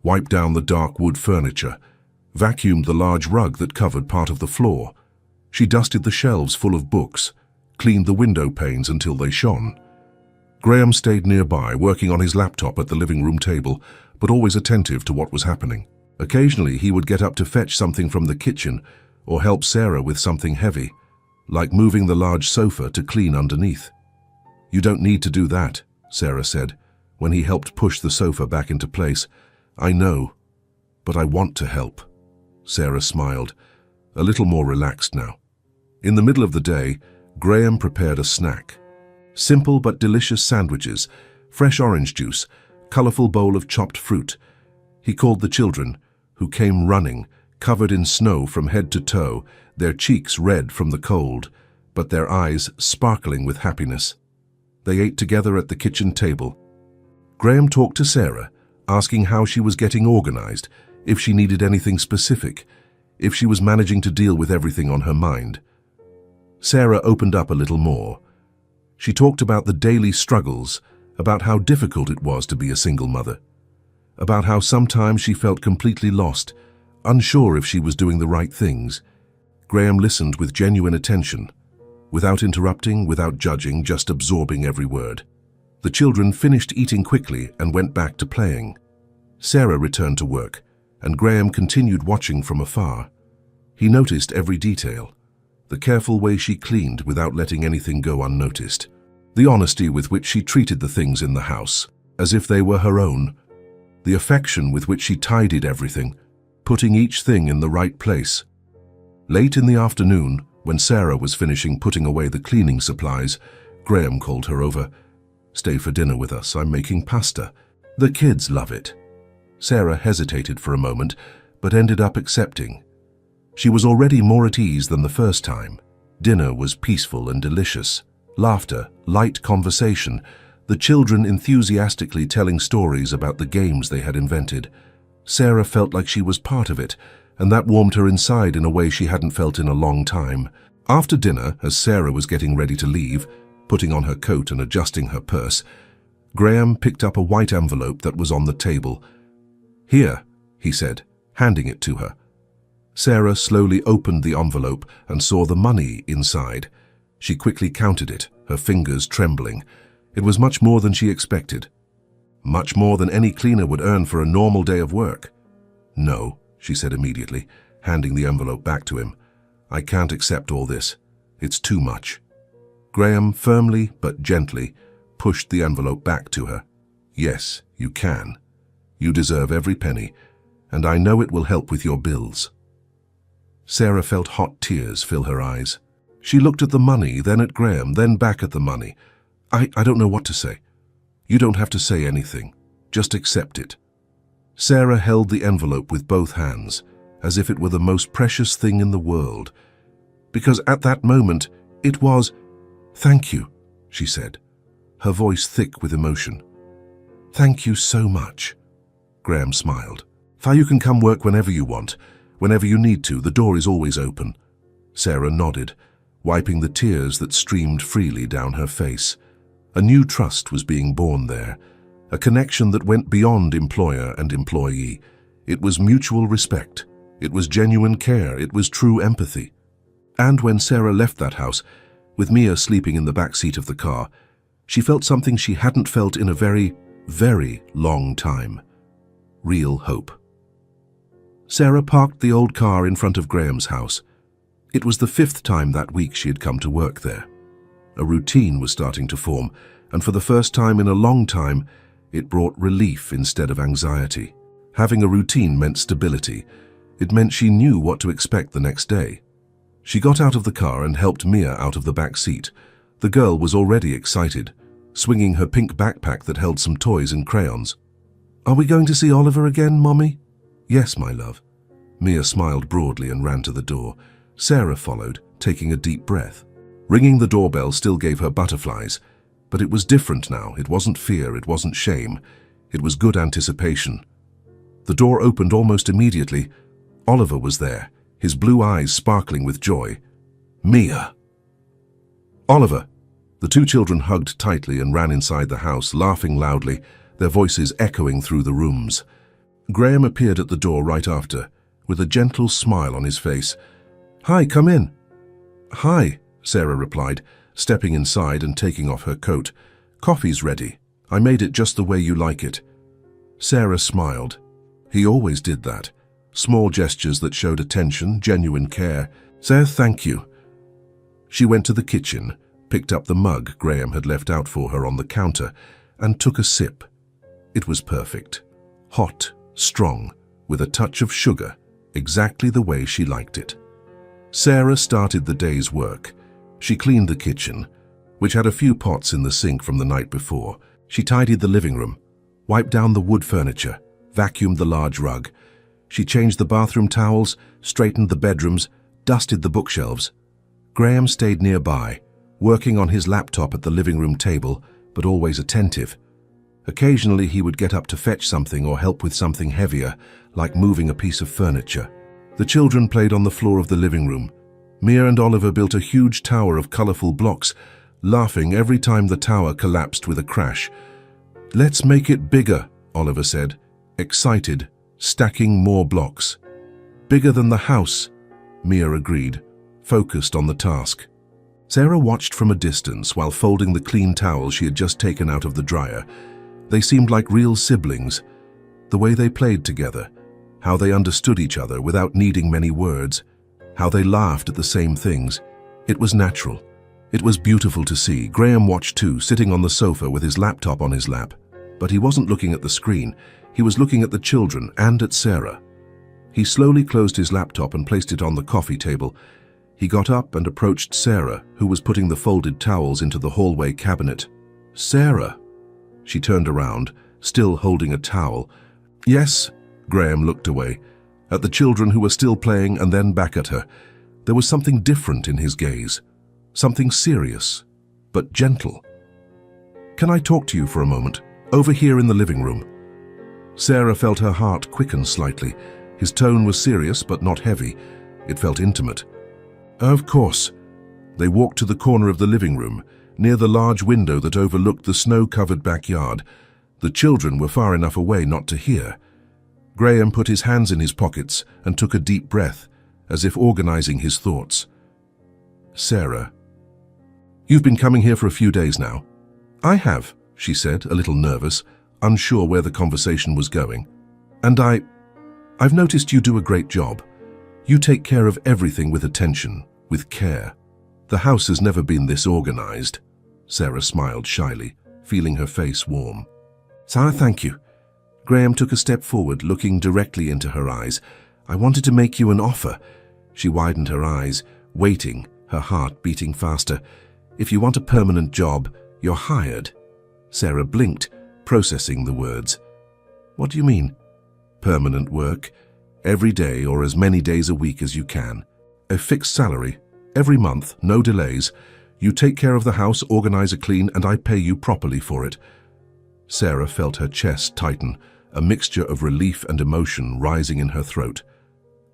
wiped down the dark wood furniture, vacuumed the large rug that covered part of the floor. She dusted the shelves full of books, cleaned the window panes until they shone. Graham stayed nearby, working on his laptop at the living room table, but always attentive to what was happening. Occasionally, he would get up to fetch something from the kitchen or help Sarah with something heavy, like moving the large sofa to clean underneath. You don't need to do that, Sarah said, when he helped push the sofa back into place. I know, but I want to help. Sarah smiled, a little more relaxed now. In the middle of the day, Graham prepared a snack. Simple but delicious sandwiches, fresh orange juice, colorful bowl of chopped fruit. He called the children, who came running, covered in snow from head to toe, their cheeks red from the cold, but their eyes sparkling with happiness. They ate together at the kitchen table. Graham talked to Sarah, asking how she was getting organized, if she needed anything specific, if she was managing to deal with everything on her mind. Sarah opened up a little more. She talked about the daily struggles, about how difficult it was to be a single mother, about how sometimes she felt completely lost, unsure if she was doing the right things. Graham listened with genuine attention, without interrupting, without judging, just absorbing every word. The children finished eating quickly and went back to playing. Sarah returned to work, and Graham continued watching from afar. He noticed every detail, the careful way she cleaned without letting anything go unnoticed, the honesty with which she treated the things in the house, as if they were her own, the affection with which she tidied everything, putting each thing in the right place. Late in the afternoon, when Sarah was finishing putting away the cleaning supplies, Graham called her over. "Stay for dinner with us, I'm making pasta. The kids love it." Sarah hesitated for a moment, but ended up accepting. She was already more at ease than the first time. Dinner was peaceful and delicious. Laughter, light conversation, the children enthusiastically telling stories about the games they had invented. Sarah felt like she was part of it, and that warmed her inside in a way she hadn't felt in a long time. After dinner, as Sarah was getting ready to leave, putting on her coat and adjusting her purse, Graham picked up a white envelope that was on the table. "Here," he said, handing it to her. Sarah slowly opened the envelope and saw the money inside. She quickly counted it, her fingers trembling. It was much more than she expected. Much more than any cleaner would earn for a normal day of work. "No," she said immediately, handing the envelope back to him. "I can't accept all this. It's too much." Graham firmly but gently pushed the envelope back to her. "Yes, you can. You deserve every penny, and I know it will help with your bills." Sarah felt hot tears fill her eyes. She looked at the money, then at Graham, then back at the money. I don't know what to say." "You don't have to say anything. Just accept it." Sarah held the envelope with both hands, as if it were the most precious thing in the world. Because at that moment, it was, "Thank you," she said, her voice thick with emotion. "Thank you so much." Graham smiled. "You can come work whenever you want, whenever you need to. The door is always open." Sarah nodded, wiping the tears that streamed freely down her face. A new trust was being born there, a connection that went beyond employer and employee. It was mutual respect. It was genuine care. It was true empathy. And when Sarah left that house, with Mia sleeping in the back seat of the car, she felt something she hadn't felt in a very, very long time. Real hope. Sarah parked the old car in front of Graham's house. It was the 5th time that week she had come to work there. A routine was starting to form, and for the first time in a long time, it brought relief instead of anxiety. Having a routine meant stability. It meant she knew what to expect the next day. She got out of the car and helped Mia out of the back seat. The girl was already excited, swinging her pink backpack that held some toys and crayons. "Are we going to see Oliver again, Mommy?" "Yes, my love." Mia smiled broadly and ran to the door. Sarah followed, taking a deep breath. Ringing the doorbell still gave her butterflies, but it was different now. It wasn't fear, it wasn't shame. It was good anticipation. The door opened almost immediately. Oliver was there, his blue eyes sparkling with joy. "Mia!" "Oliver!" The two children hugged tightly and ran inside the house, laughing loudly, their voices echoing through the rooms. Graham appeared at the door right after, with a gentle smile on his face. "Hi, come in." "Hi," Sarah replied, stepping inside and taking off her coat. "Coffee's ready. I made it just the way you like it." Sarah smiled. He always did that. Small gestures that showed attention, genuine care. "Sarah, thank you." She went to the kitchen, picked up the mug Graham had left out for her on the counter, and took a sip. It was perfect. Hot, strong, with a touch of sugar, exactly the way she liked it. Sarah started the day's work. She cleaned the kitchen, which had a few pots in the sink from the night before. She tidied the living room, wiped down the wood furniture, vacuumed the large rug. She changed the bathroom towels, straightened the bedrooms, dusted the bookshelves. Graham stayed nearby, working on his laptop at the living room table, but always attentive. Occasionally he would get up to fetch something or help with something heavier, like moving a piece of furniture. The children played on the floor of the living room. Mia and Oliver built a huge tower of colorful blocks, laughing every time the tower collapsed with a crash. "Let's make it bigger," Oliver said, excited, stacking more blocks. "Bigger than the house," Mia agreed, focused on the task. Sarah watched from a distance while folding the clean towel she had just taken out of the dryer. They seemed like real siblings. The way they played together, how they understood each other without needing many words, how they laughed at the same things. It was natural. It was beautiful to see. Graham watched too, sitting on the sofa with his laptop on his lap. But he wasn't looking at the screen. He was looking at the children and at Sarah. He slowly closed his laptop and placed it on the coffee table. He got up and approached Sarah, who was putting the folded towels into the hallway cabinet. "Sarah." She turned around, still holding a towel. "Yes." Graham looked away, at the children who were still playing and then back at her. There was something different in his gaze, something serious, but gentle. "Can I talk to you for a moment? Over here in the living room." Sarah felt her heart quicken slightly. His tone was serious but not heavy. It felt intimate. "Of course." They walked to the corner of the living room, near the large window that overlooked the snow-covered backyard. The children were far enough away not to hear. Graham put his hands in his pockets and took a deep breath, as if organizing his thoughts. "Sarah, you've been coming here for a few days now." "I have," she said, a little nervous, unsure where the conversation was going. "And I've noticed you do a great job. You take care of everything with attention, with care. The house has never been this organized." Sarah smiled shyly, feeling her face warm. "Sarah, thank you." Graham took a step forward, looking directly into her eyes. "I wanted to make you an offer." She widened her eyes, waiting, her heart beating faster. "If you want a permanent job, you're hired." Sarah blinked, processing the words. "What do you mean?" "Permanent work. Every day or as many days a week as you can. A fixed salary. Every month, no delays. You take care of the house, organize a clean, and I pay you properly for it." Sarah felt her chest tighten, a mixture of relief and emotion rising in her throat.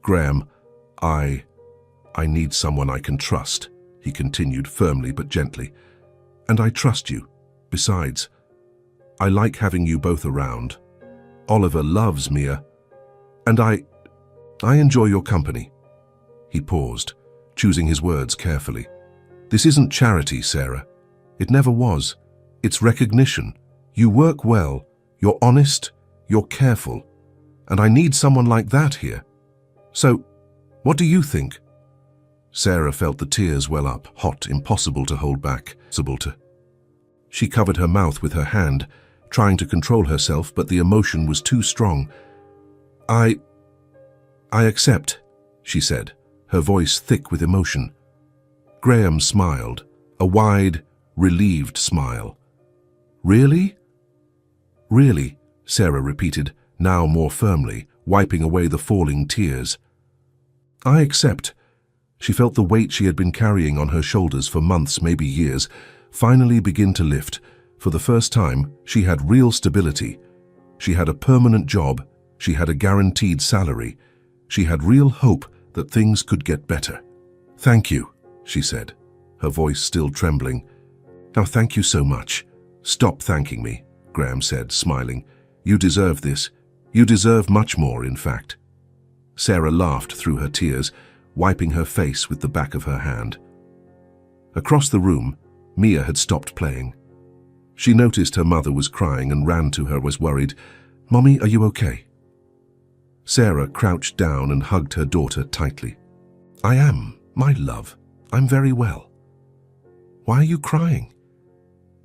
"Graham, I need someone I can trust," he continued firmly but gently. "And I trust you. Besides, I like having you both around. Oliver loves Mia, and I enjoy your company." He paused, choosing his words carefully. "This isn't charity, Sarah. It never was. It's recognition. You work well, you're honest, you're careful, and I need someone like that here. So, what do you think?" Sarah felt the tears well up, hot, impossible to hold back. She covered her mouth with her hand, trying to control herself, but the emotion was too strong. I accept," she said, her voice thick with emotion. Graham smiled, a wide, relieved smile. "Really?" "Really," Sarah repeated, now more firmly, wiping away the falling tears. "I accept." She felt the weight she had been carrying on her shoulders for months, maybe years, finally begin to lift. For the first time, she had real stability. She had a permanent job. She had a guaranteed salary. She had real hope that things could get better. "Thank you," she said, her voice still trembling. "Now thank you so much." "Stop thanking me," Graham said, smiling. "You deserve this. You deserve much more, in fact." Sarah laughed through her tears, wiping her face with the back of her hand. Across the room, Mia had stopped playing. She noticed her mother was crying and ran to her, was worried. "Mommy, are you okay?" Sarah crouched down and hugged her daughter tightly. "I am, my love. I'm very well." "Why are you crying?"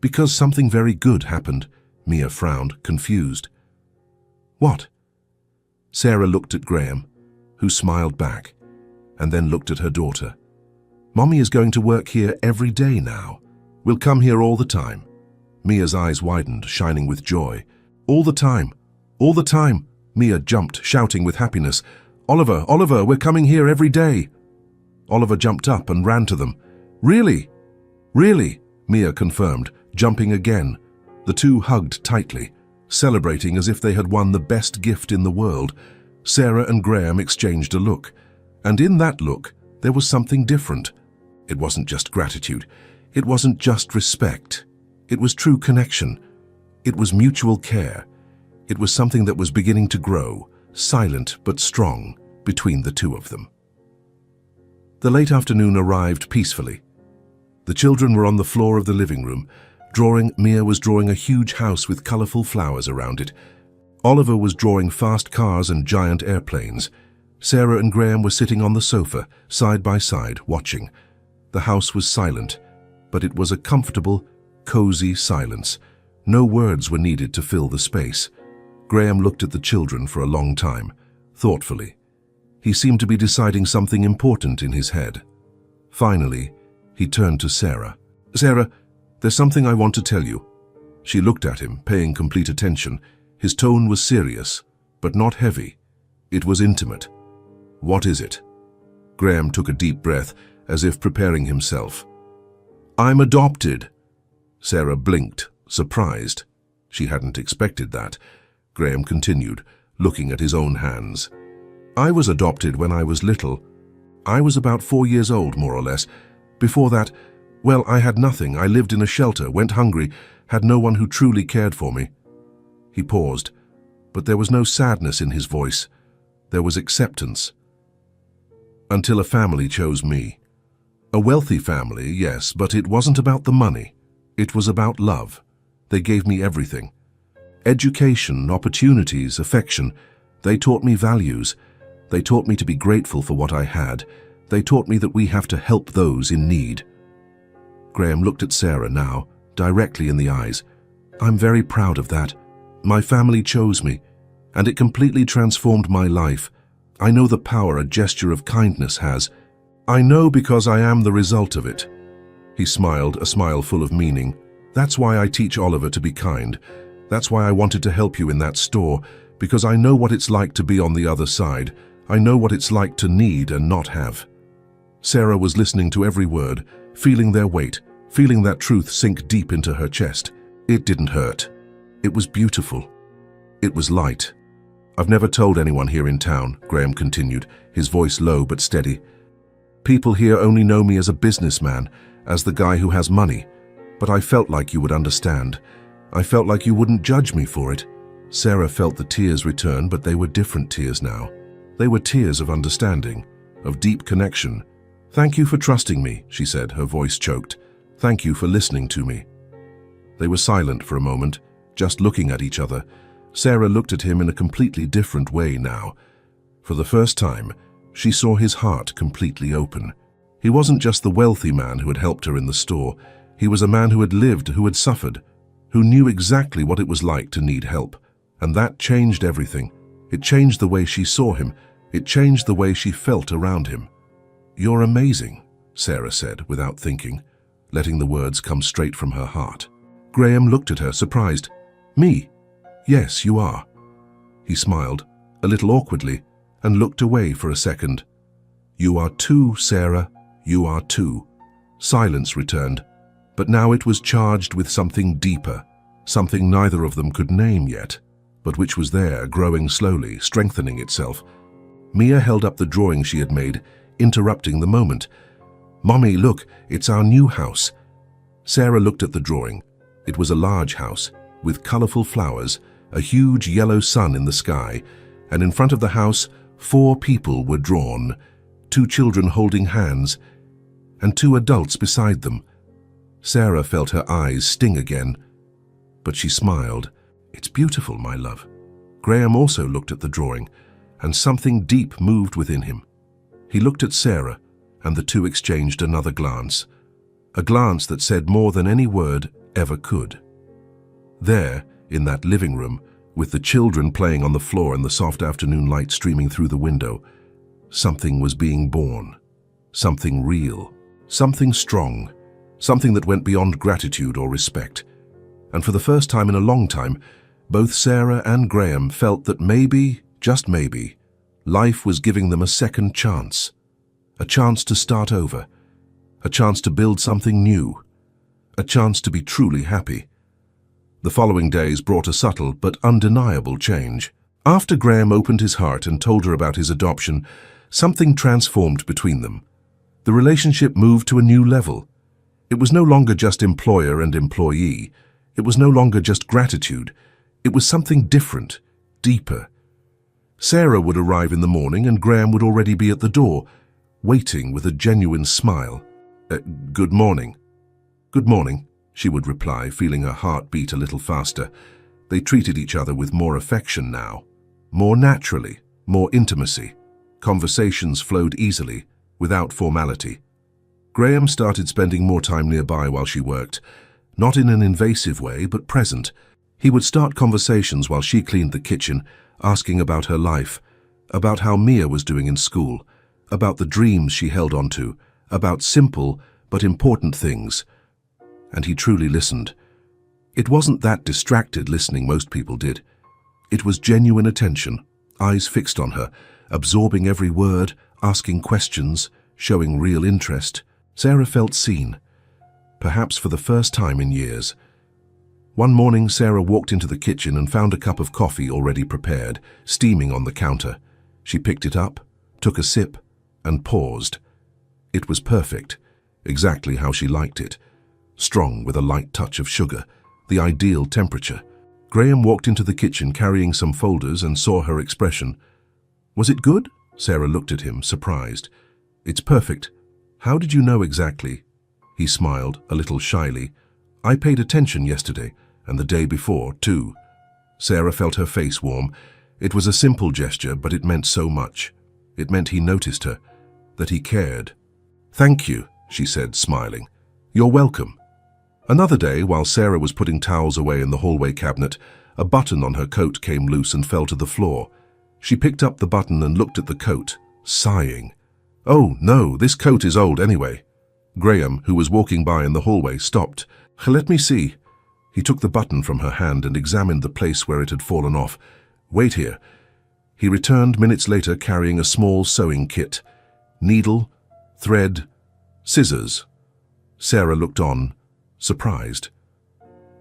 "Because something very good happened," Mia frowned, confused. "What?" Sarah looked at Graham, who smiled back, and then looked at her daughter. Mommy is going to work here every day now. We'll come here all the time. Mia's eyes widened, shining with joy. All the time. All the time. Mia jumped, shouting with happiness. Oliver, Oliver, we're coming here every day. Oliver jumped up and ran to them. Really? Really? Mia confirmed, jumping again. The two hugged tightly, celebrating as if they had won the best gift in the world. Sarah and Graham exchanged a look, and in that look, there was something different. It wasn't just gratitude. It wasn't just respect. It was true connection. It was mutual care. It was something that was beginning to grow, silent but strong, between the two of them. The late afternoon arrived peacefully. The children were on the floor of the living room. Mia was drawing a huge house with colorful flowers around it. Oliver was drawing fast cars and giant airplanes. Sarah and Graham were sitting on the sofa, side by side, watching. The house was silent, but it was a comfortable, cozy silence. No words were needed to fill the space. Graham looked at the children for a long time, thoughtfully. He seemed to be deciding something important in his head. Finally, he turned to Sarah. "Sarah, there's something I want to tell you." She looked at him, paying complete attention. His tone was serious, but not heavy. It was intimate. "What is it?" Graham took a deep breath, as if preparing himself. "I'm adopted." Sarah blinked, surprised. She hadn't expected that. Graham continued, looking at his own hands. "I was adopted when I was little. I was about 4 years old, more or less. Before that, well, I had nothing. I lived in a shelter, went hungry, had no one who truly cared for me." He paused, but there was no sadness in his voice. There was acceptance. "Until a family chose me. A wealthy family, yes, but it wasn't about the money. It was about love. They gave me everything. Education, opportunities, affection. They taught me values. They taught me to be grateful for what I had. They taught me that we have to help those in need." Graham looked at Sarah now, directly in the eyes. "I'm very proud of that. My family chose me, and it completely transformed my life. I know the power a gesture of kindness has. I know because I am the result of it." He smiled, a smile full of meaning. "That's why I teach Oliver to be kind. That's why I wanted to help you in that store, because I know what it's like to be on the other side. I know what it's like to need and not have." Sarah was listening to every word, feeling their weight, feeling that truth sink deep into her chest. It didn't hurt. It was beautiful. It was light. "I've never told anyone here in town," Graham continued, his voice low but steady. "People here only know me as a businessman, as the guy who has money. But I felt like you would understand. I felt like you wouldn't judge me for it." Sarah felt the tears return, but they were different tears now. They were tears of understanding, of deep connection. "Thank you for trusting me," she said, her voice choked. "Thank you for listening to me." They were silent for a moment, just looking at each other. Sarah looked at him in a completely different way now. For the first time, she saw his heart completely open. He wasn't just the wealthy man who had helped her in the store. He was a man who had lived, who had suffered, who knew exactly what it was like to need help. And that changed everything. It changed the way she saw him. It changed the way she felt around him. "You're amazing," Sarah said without thinking, letting the words come straight from her heart. Graham looked at her, surprised. "Me? Yes, you are." He smiled, a little awkwardly, and looked away for a second. "You are too, Sarah. You are too." Silence returned, but now it was charged with something deeper, something neither of them could name yet, but which was there, growing slowly, strengthening itself. Mia held up the drawing she had made, interrupting the moment. "Mommy, look, it's our new house." Sarah looked at the drawing. It was a large house, with colorful flowers, a huge yellow sun in the sky, and in front of the house, 4 people were drawn, 2 children holding hands, and 2 adults beside them. Sarah felt her eyes sting again, but she smiled. "It's beautiful, my love." Graham also looked at the drawing, and something deep moved within him. He looked at Sarah, and the two exchanged another glance, a glance that said more than any word ever could. There, in that living room, with the children playing on the floor and the soft afternoon light streaming through the window, something was being born, something real. Something strong, something that went beyond gratitude or respect. And for the first time in a long time, both Sarah and Graham felt that maybe, just maybe, life was giving them a second chance. A chance to start over. A chance to build something new. A chance to be truly happy. The following days brought a subtle but undeniable change. After Graham opened his heart and told her about his adoption, something transformed between them. The relationship moved to a new level. It was no longer just employer and employee. It was no longer just gratitude. It was something different, deeper. Sarah would arrive in the morning and Graham would already be at the door, waiting with a genuine smile. Good morning. Good morning, she would reply, feeling her heart beat a little faster. They treated each other with more affection now. More naturally, more intimacy. Conversations flowed easily, without formality. Graham started spending more time nearby while she worked, not in an invasive way, but present. He would start conversations while she cleaned the kitchen, asking about her life, about how Mia was doing in school, about the dreams she held on to, about simple but important things. And he truly listened. It wasn't that distracted listening most people did. It was genuine attention, eyes fixed on her, absorbing every word, asking questions, showing real interest. Sarah felt seen, perhaps for the first time in years. One morning, Sarah walked into the kitchen and found a cup of coffee already prepared, steaming on the counter. She picked it up, took a sip, and paused. It was perfect, exactly how she liked it. Strong with a light touch of sugar, the ideal temperature. Graham walked into the kitchen carrying some folders and saw her expression. Was it good? Sarah looked at him, surprised. It's perfect. How did you know exactly? He smiled, a little shyly. I paid attention yesterday, and the day before, too. Sarah felt her face warm. It was a simple gesture, but it meant so much. It meant he noticed her, that he cared. Thank you, she said, smiling. You're welcome. Another day, while Sarah was putting towels away in the hallway cabinet, a button on her coat came loose and fell to the floor. She picked up the button and looked at the coat, sighing. Oh, no, this coat is old anyway. Graham, who was walking by in the hallway, stopped. Let me see. He took the button from her hand and examined the place where it had fallen off. Wait here. He returned minutes later carrying a small sewing kit. Needle, thread, scissors. Sarah looked on, surprised.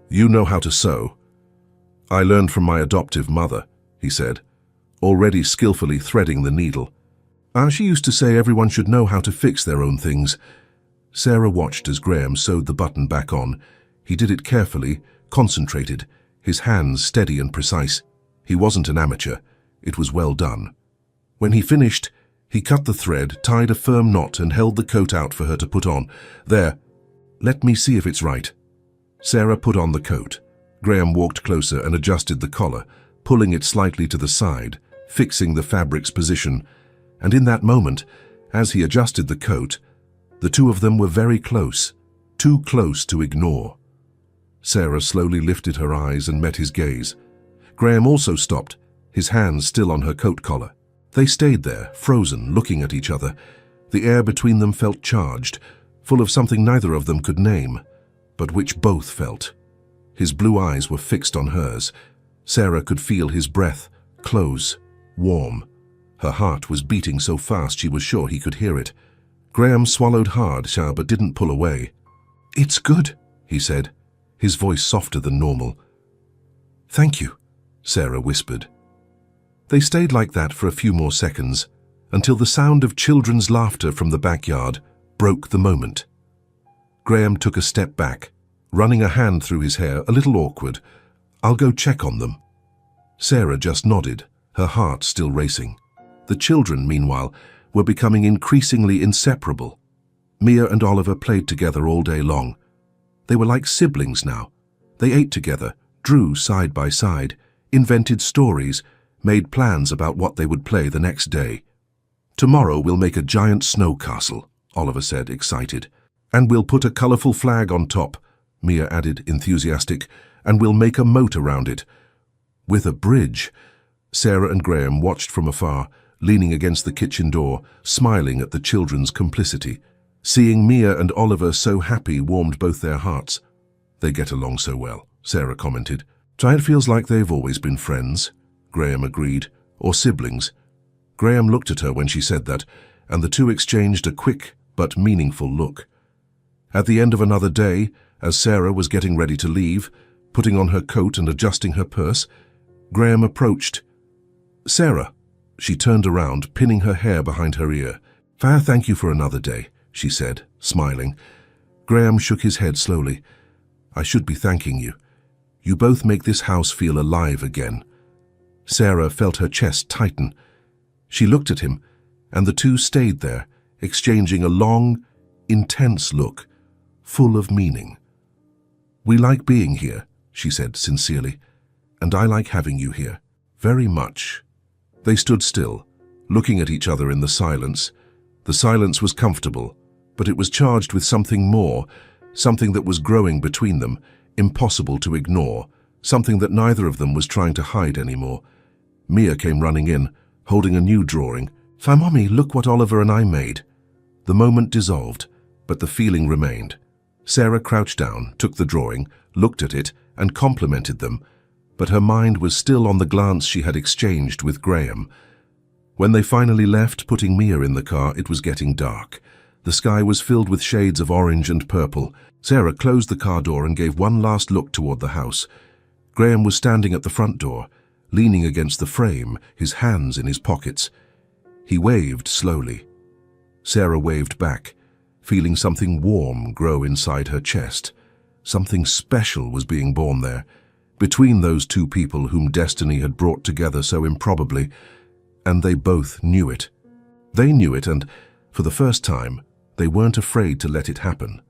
You know how to sew. I learned from my adoptive mother, he said, already skillfully threading the needle. She used to say everyone should know how to fix their own things. Sarah watched as Graham sewed the button back on. He did it carefully, concentrated, his hands steady and precise. He wasn't an amateur. It was well done. When he finished, he cut the thread, tied a firm knot, and held the coat out for her to put on. There. Let me see if it's right. Sarah put on the coat. Graham walked closer and adjusted the collar, pulling it slightly to the side, fixing the fabric's position. And in that moment, as he adjusted the coat, the two of them were very close, too close to ignore. Sarah slowly lifted her eyes and met his gaze. Graham also stopped, his hands still on her coat collar. They stayed there, frozen, looking at each other. The air between them felt charged, full of something neither of them could name, but which both felt. His blue eyes were fixed on hers. Sarah could feel his breath, close, warm. Her heart was beating so fast she was sure he could hear it. Graham swallowed hard, but didn't pull away. It's good, he said, his voice softer than normal. Thank you, Sarah whispered. They stayed like that for a few more seconds, until the sound of children's laughter from the backyard broke the moment. Graham took a step back, running a hand through his hair, a little awkward. I'll go check on them. Sarah just nodded, her heart still racing. The children, meanwhile, were becoming increasingly inseparable. Mia and Oliver played together all day long. They were like siblings now. They ate together, drew side by side, invented stories, made plans about what they would play the next day. Tomorrow we'll make a giant snow castle, Oliver said, excited. And we'll put a colorful flag on top, Mia added, enthusiastic, and we'll make a moat around it. With a bridge. Sarah and Graham watched from afar, leaning against the kitchen door, smiling at the children's complicity. Seeing Mia and Oliver so happy warmed both their hearts. "They get along so well," Sarah commented. "It feels like they've always been friends," Graham agreed, "or siblings." Graham looked at her when she said that, and the two exchanged a quick but meaningful look. At the end of another day, as Sarah was getting ready to leave, putting on her coat and adjusting her purse, Graham approached. "Sarah." She turned around, pinning her hair behind her ear. "Thank you for another day," she said, smiling. Graham shook his head slowly. "I should be thanking you. You both make this house feel alive again." Sarah felt her chest tighten. She looked at him, and the two stayed there, exchanging a long, intense look, full of meaning. "We like being here," she said sincerely, "and I like having you here, very much." They stood still, looking at each other in the silence. The silence was comfortable, but it was charged with something more, something that was growing between them, impossible to ignore, something that neither of them was trying to hide anymore. Mia came running in, holding a new drawing. "Mommy, look what Oliver and I made." The moment dissolved, but the feeling remained. Sarah crouched down, took the drawing, looked at it, and complimented them, but her mind was still on the glance she had exchanged with Graham. When they finally left, putting Mia in the car, it was getting dark. The sky was filled with shades of orange and purple. Sarah closed the car door and gave one last look toward the house. Graham was standing at the front door, leaning against the frame, his hands in his pockets. He waved slowly. Sarah waved back, feeling something warm grow inside her chest. Something special was being born there, between those two people whom destiny had brought together so improbably, and they both knew it. They knew it, and, for the first time, they weren't afraid to let it happen.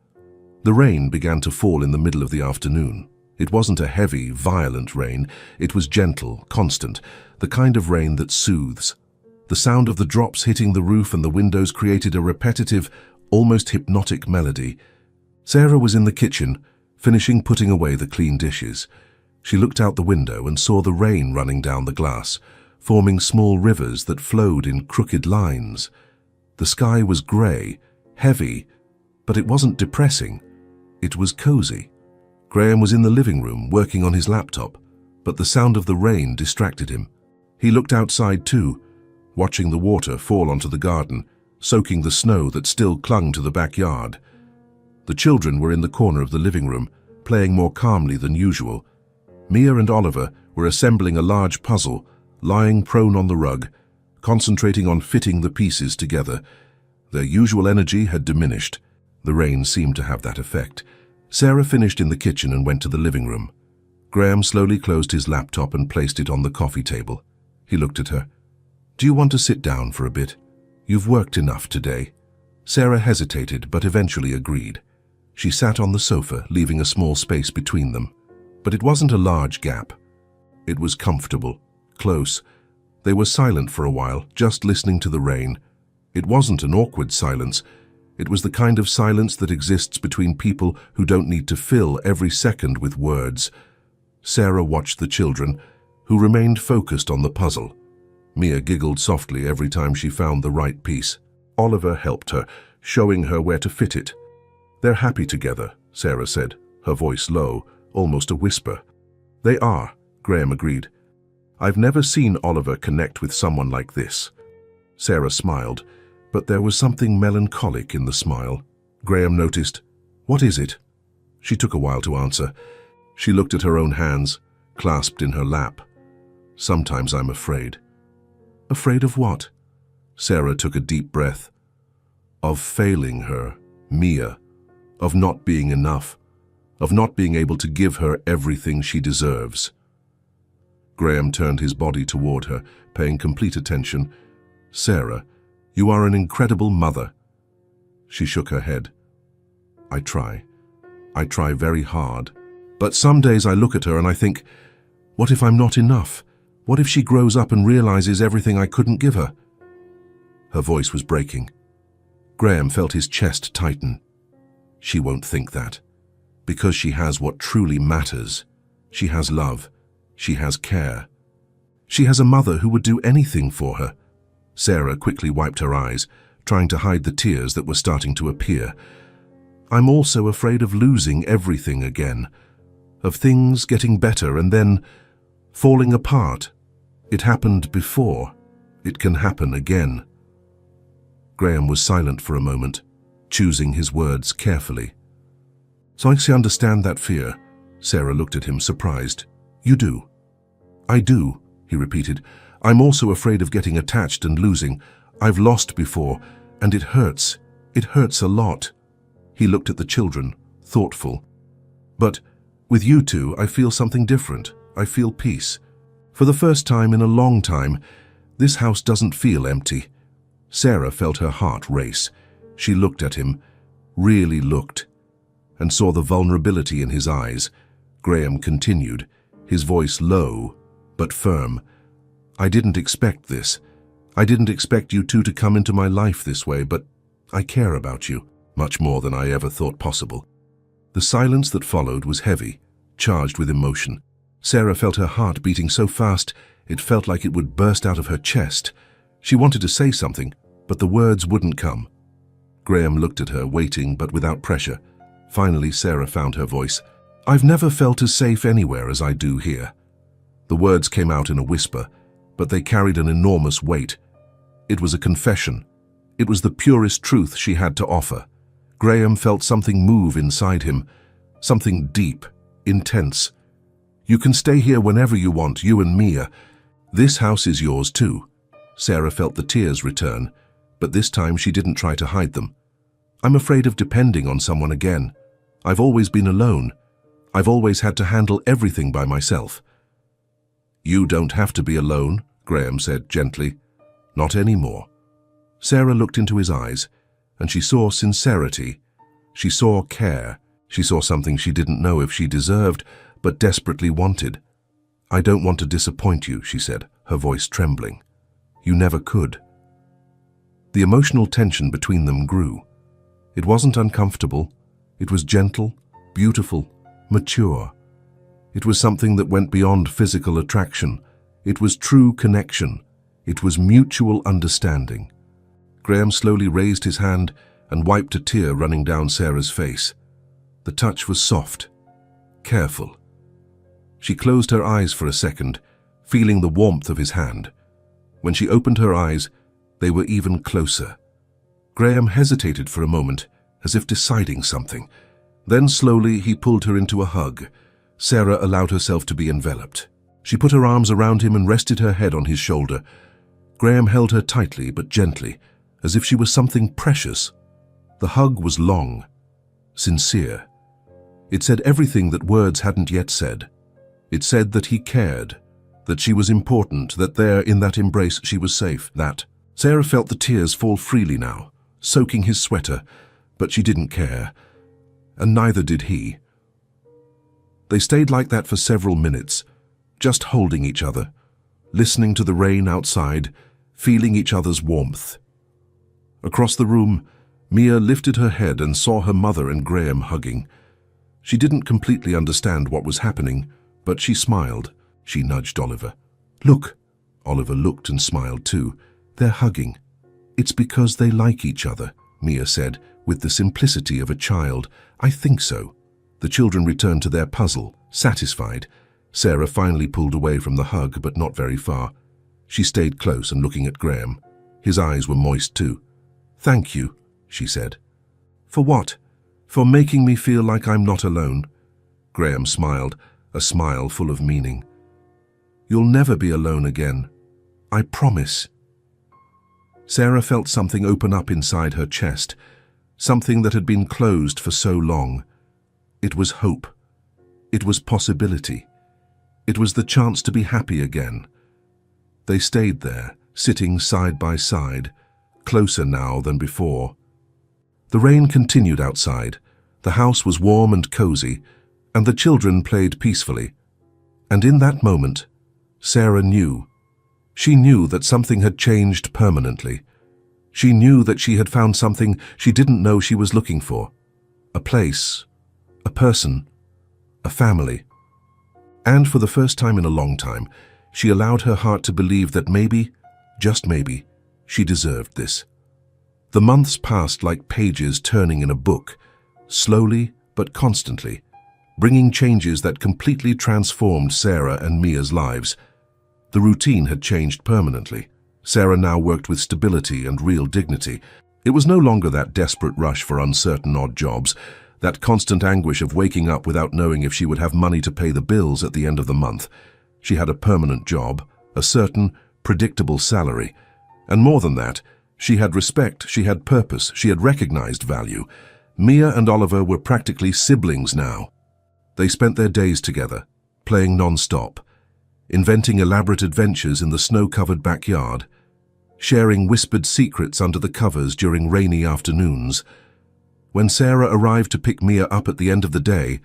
The rain began to fall in the middle of the afternoon. It wasn't a heavy, violent rain. It was gentle, constant, the kind of rain that soothes. The sound of the drops hitting the roof and the windows created a repetitive, almost hypnotic melody. Sarah was in the kitchen, finishing putting away the clean dishes. She looked out the window and saw the rain running down the glass, forming small rivers that flowed in crooked lines. The sky was grey, heavy, but it wasn't depressing. It was cozy. Graham was in the living room, working on his laptop, but the sound of the rain distracted him. He looked outside too, watching the water fall onto the garden, soaking the snow that still clung to the backyard. The children were in the corner of the living room, playing more calmly than usual. Mia and Oliver were assembling a large puzzle, lying prone on the rug, concentrating on fitting the pieces together. Their usual energy had diminished. The rain seemed to have that effect. Sarah finished in the kitchen and went to the living room. Graham slowly closed his laptop and placed it on the coffee table. He looked at her. "Do you want to sit down for a bit? You've worked enough today." Sarah hesitated, but eventually agreed. She sat on the sofa, leaving a small space between them. But it wasn't a large gap. It was comfortable, close. They were silent for a while, just listening to the rain. It wasn't an awkward silence. It was the kind of silence that exists between people who don't need to fill every second with words. Sarah watched the children, who remained focused on the puzzle. Mia giggled softly every time she found the right piece. Oliver helped her, showing her where to fit it. "They're happy together," Sarah said, her voice low, almost a whisper. "They are," Graham agreed. "I've never seen Oliver connect with someone like this." Sarah smiled, but there was something melancholic in the smile. Graham noticed. "What is it?" She took a while to answer. She looked at her own hands, clasped in her lap. "Sometimes I'm afraid." "Afraid of what?" Sarah took a deep breath. "Of failing her, Mia. Of not being enough. Of not being able to give her everything she deserves." Graham turned his body toward her, paying complete attention. "Sarah, you are an incredible mother." She shook her head. I try very hard. But some days I look at her and I think, what if I'm not enough? What if she grows up and realizes everything I couldn't give her?" Her voice was breaking. Graham felt his chest tighten. She won't think that. Because she has what truly matters. She has love. She has care. She has a mother who would do anything for her. Sarah quickly wiped her eyes, trying to hide the tears that were starting to appear. "I'm also afraid of losing everything again, of things getting better and then falling apart. It happened before. It can happen again." Graham was silent for a moment, choosing his words carefully. "So I understand that fear." Sarah looked at him, surprised. "You do?" "I do," he repeated. "I'm also afraid of getting attached and losing. I've lost before, and it hurts. It hurts a lot." He looked at the children, thoughtful. "But with you two, I feel something different. I feel peace. For the first time in a long time, this house doesn't feel empty." Sarah felt her heart race. She looked at him, really looked, and saw the vulnerability in his eyes. Graham continued, his voice low but firm. "I didn't expect this. I didn't expect you two to come into my life this way, but I care about you much more than I ever thought possible." The silence that followed was heavy, charged with emotion. Sarah felt her heart beating so fast it felt like it would burst out of her chest. She wanted to say something, but the words wouldn't come. Graham looked at her, waiting but without pressure. Finally, Sarah found her voice. "I've never felt as safe anywhere as I do here." The words came out in a whisper, but they carried an enormous weight. It was a confession. It was the purest truth she had to offer. Graham felt something move inside him, something deep, intense. "You can stay here whenever you want, you and Mia. This house is yours too." Sarah felt the tears return, but this time she didn't try to hide them. "I'm afraid of depending on someone again. I've always been alone. I've always had to handle everything by myself." "You don't have to be alone," Graham said gently. "Not anymore." Sarah looked into his eyes, and she saw sincerity. She saw care. She saw something she didn't know if she deserved, but desperately wanted. "I don't want to disappoint you," she said, her voice trembling. "You never could." The emotional tension between them grew. It wasn't uncomfortable. It was gentle, beautiful, mature. It was something that went beyond physical attraction. It was true connection. It was mutual understanding. Graham slowly raised his hand and wiped a tear running down Sarah's face. The touch was soft, careful. She closed her eyes for a second, feeling the warmth of his hand. When she opened her eyes, they were even closer. Graham hesitated for a moment, as if deciding something. Then slowly he pulled her into a hug. Sarah allowed herself to be enveloped. She put her arms around him and rested her head on his shoulder. Graham held her tightly but gently, as if she was something precious. The hug was long, sincere. It said everything that words hadn't yet said. It said that he cared, that she was important, that there in that embrace she was safe, that... Sarah felt the tears fall freely now, soaking his sweater, but she didn't care, and neither did he. They stayed like that for several minutes, just holding each other, listening to the rain outside, feeling each other's warmth. Across the room, Mia lifted her head and saw her mother and Graham hugging. She didn't completely understand what was happening, but she smiled. She nudged Oliver. "Look." Oliver looked and smiled too. "They're hugging." "It's because they like each other," Mia said, with the simplicity of a child. "I think so." The children returned to their puzzle, satisfied. Sarah finally pulled away from the hug, but not very far. She stayed close and looking at Graham. His eyes were moist too. "Thank you," she said. "For what?" "For making me feel like I'm not alone." Graham smiled, a smile full of meaning. "You'll never be alone again. I promise." Sarah felt something open up inside her chest, something that had been closed for so long. It was hope. It was possibility. It was the chance to be happy again. They stayed there, sitting side by side, closer now than before. The rain continued outside. The house was warm and cozy, and the children played peacefully. And in that moment, Sarah knew. She knew that something had changed permanently. She knew that she had found something she didn't know she was looking for. A place, a person, a family. And for the first time in a long time, she allowed her heart to believe that maybe, just maybe, she deserved this. The months passed like pages turning in a book, slowly but constantly, bringing changes that completely transformed Sarah and Mia's lives. The routine had changed permanently. Sarah now worked with stability and real dignity. It was no longer that desperate rush for uncertain odd jobs, that constant anguish of waking up without knowing if she would have money to pay the bills at the end of the month. She had a permanent job, a certain, predictable salary, and more than that, she had respect, she had purpose, she had recognized value. Mia and Oliver were practically siblings now. They spent their days together, playing non-stop, inventing elaborate adventures in the snow-covered backyard, sharing whispered secrets under the covers during rainy afternoons. When Sarah arrived to pick Mia up at the end of the day,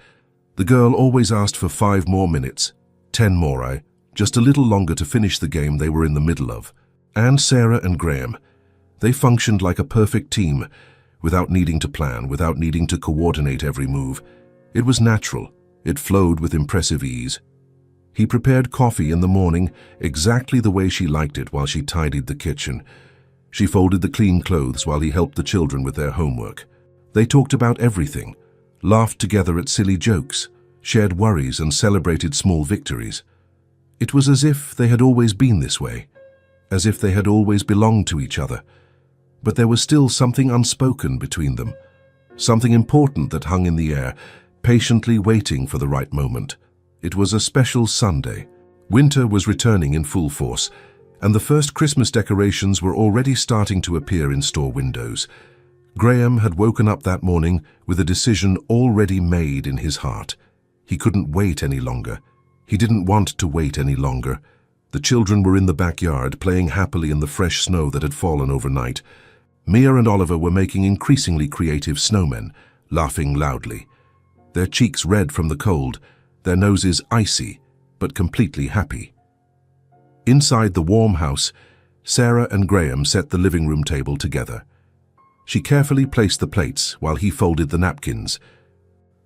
the girl always asked for 5 more minutes, 10 more, just a little longer to finish the game they were in the middle of. And Sarah and Graham, they functioned like a perfect team, without needing to plan, without needing to coordinate every move. It was natural. It flowed with impressive ease. He prepared coffee in the morning exactly the way she liked it while she tidied the kitchen. She folded the clean clothes while he helped the children with their homework. They talked about everything, laughed together at silly jokes, shared worries and celebrated small victories. It was as if they had always been this way, as if they had always belonged to each other. But there was still something unspoken between them, something important that hung in the air, patiently waiting for the right moment. It was a special Sunday. Winter was returning in full force, and the first Christmas decorations were already starting to appear in store windows. Graham had woken up that morning with a decision already made in his heart. He couldn't wait any longer. He didn't want to wait any longer. The children were in the backyard, playing happily in the fresh snow that had fallen overnight. Mia and Oliver were making increasingly creative snowmen, laughing loudly. Their cheeks red from the cold, their noses icy, but completely happy. Inside the warm house, Sarah and Graham set the living room table together. She carefully placed the plates while he folded the napkins.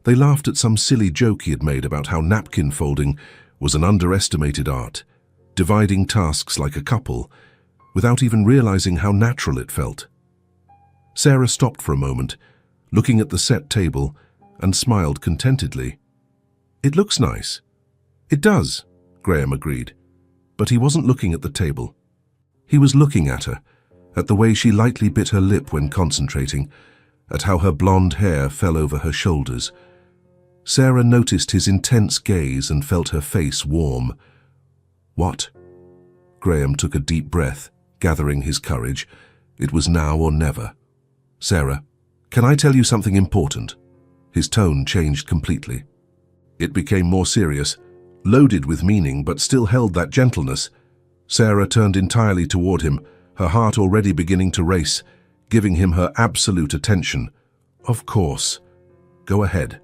They laughed at some silly joke he had made about how napkin folding was an underestimated art, dividing tasks like a couple, without even realizing how natural it felt. Sarah stopped for a moment, looking at the set table, and smiled contentedly. "It looks nice." "It does," Graham agreed. But he wasn't looking at the table. He was looking at her, at the way she lightly bit her lip when concentrating, at how her blonde hair fell over her shoulders. Sarah noticed his intense gaze and felt her face warm. "What?" Graham took a deep breath, gathering his courage. It was now or never. "Sarah, can I tell you something important?" His tone changed completely. It became more serious, loaded with meaning, but still held that gentleness. Sarah turned entirely toward him, her heart already beginning to race, giving him her absolute attention. "Of course. Go ahead."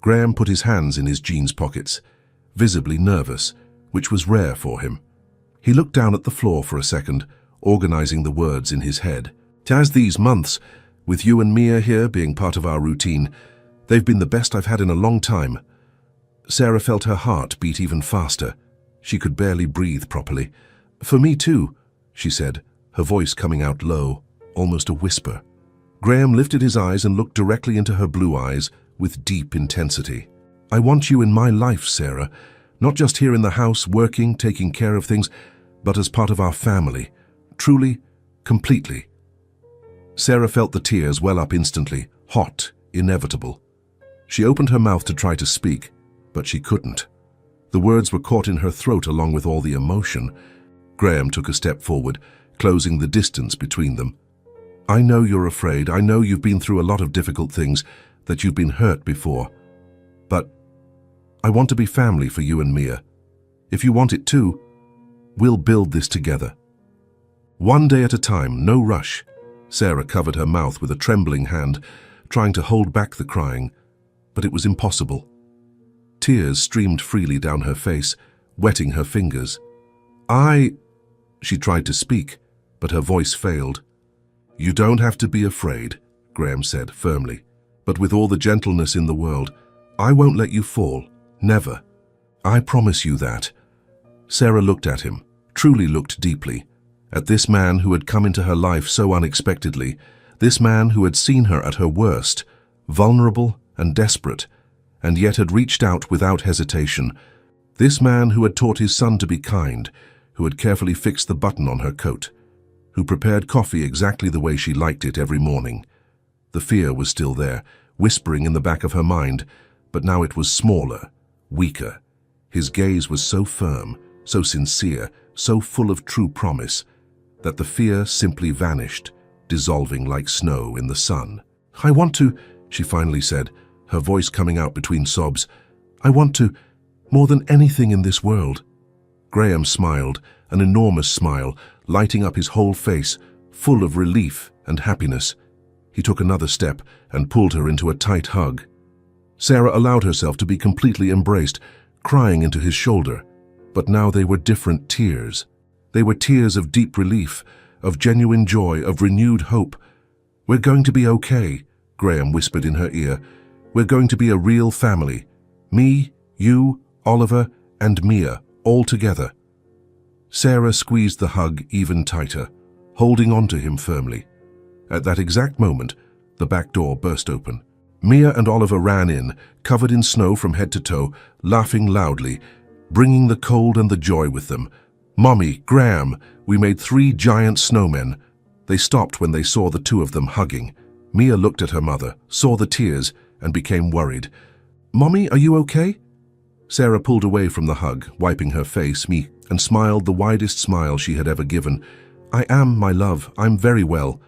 Graham put his hands in his jeans pockets, visibly nervous, which was rare for him. He looked down at the floor for a second, organizing the words in his head. "As these months, with you and Mia here being part of our routine, they've been the best I've had in a long time." Sarah felt her heart beat even faster. She could barely breathe properly. "For me too," she said, her voice coming out low, almost a whisper. Graham lifted his eyes and looked directly into her blue eyes with deep intensity. "I want you in my life, Sarah, not just here in the house, working, taking care of things, but as part of our family, truly, completely." Sarah felt the tears well up instantly, hot, inevitable. She opened her mouth to try to speak, but she couldn't. The words were caught in her throat along with all the emotion. Graham took a step forward, closing the distance between them. "I know you're afraid. I know you've been through a lot of difficult things, that you've been hurt before. But I want to be family for you and Mia. If you want it too, we'll build this together. One day at a time, no rush." Sarah covered her mouth with a trembling hand, trying to hold back the crying, but it was impossible. Tears streamed freely down her face, wetting her fingers. She tried to speak, but her voice failed. "You don't have to be afraid," Graham said firmly, "but with all the gentleness in the world. I won't let you fall, never. I promise you that." Sarah looked at him, truly looked deeply, at this man who had come into her life so unexpectedly, this man who had seen her at her worst, vulnerable and desperate, and yet had reached out without hesitation. This man who had taught his son to be kind, who had carefully fixed the button on her coat, who prepared coffee exactly the way she liked it every morning. The fear was still there, whispering in the back of her mind, but now it was smaller, weaker. His gaze was so firm, so sincere, so full of true promise, that the fear simply vanished, dissolving like snow in the sun. "I want to," she finally said, her voice coming out between sobs. "I want to, more than anything in this world." Graham smiled, an enormous smile, lighting up his whole face, full of relief and happiness. He took another step and pulled her into a tight hug. Sarah allowed herself to be completely embraced, crying into his shoulder. But now they were different tears. They were tears of deep relief, of genuine joy, of renewed hope. "We're going to be okay," Graham whispered in her ear. "We're going to be a real family. Me, you, Oliver, and Mia, all together." Sarah squeezed the hug even tighter, holding on to him firmly. At that exact moment, the back door burst open. Mia and Oliver ran in, covered in snow from head to toe, laughing loudly, bringing the cold and the joy with them. "Mommy, Graham, we made 3 giant snowmen." They stopped when they saw the two of them hugging. Mia looked at her mother, saw the tears, and became worried. "Mommy, are you okay?" Sarah pulled away from the hug, wiping her face, and smiled the widest smile she had ever given. "I am, my love. I'm very well."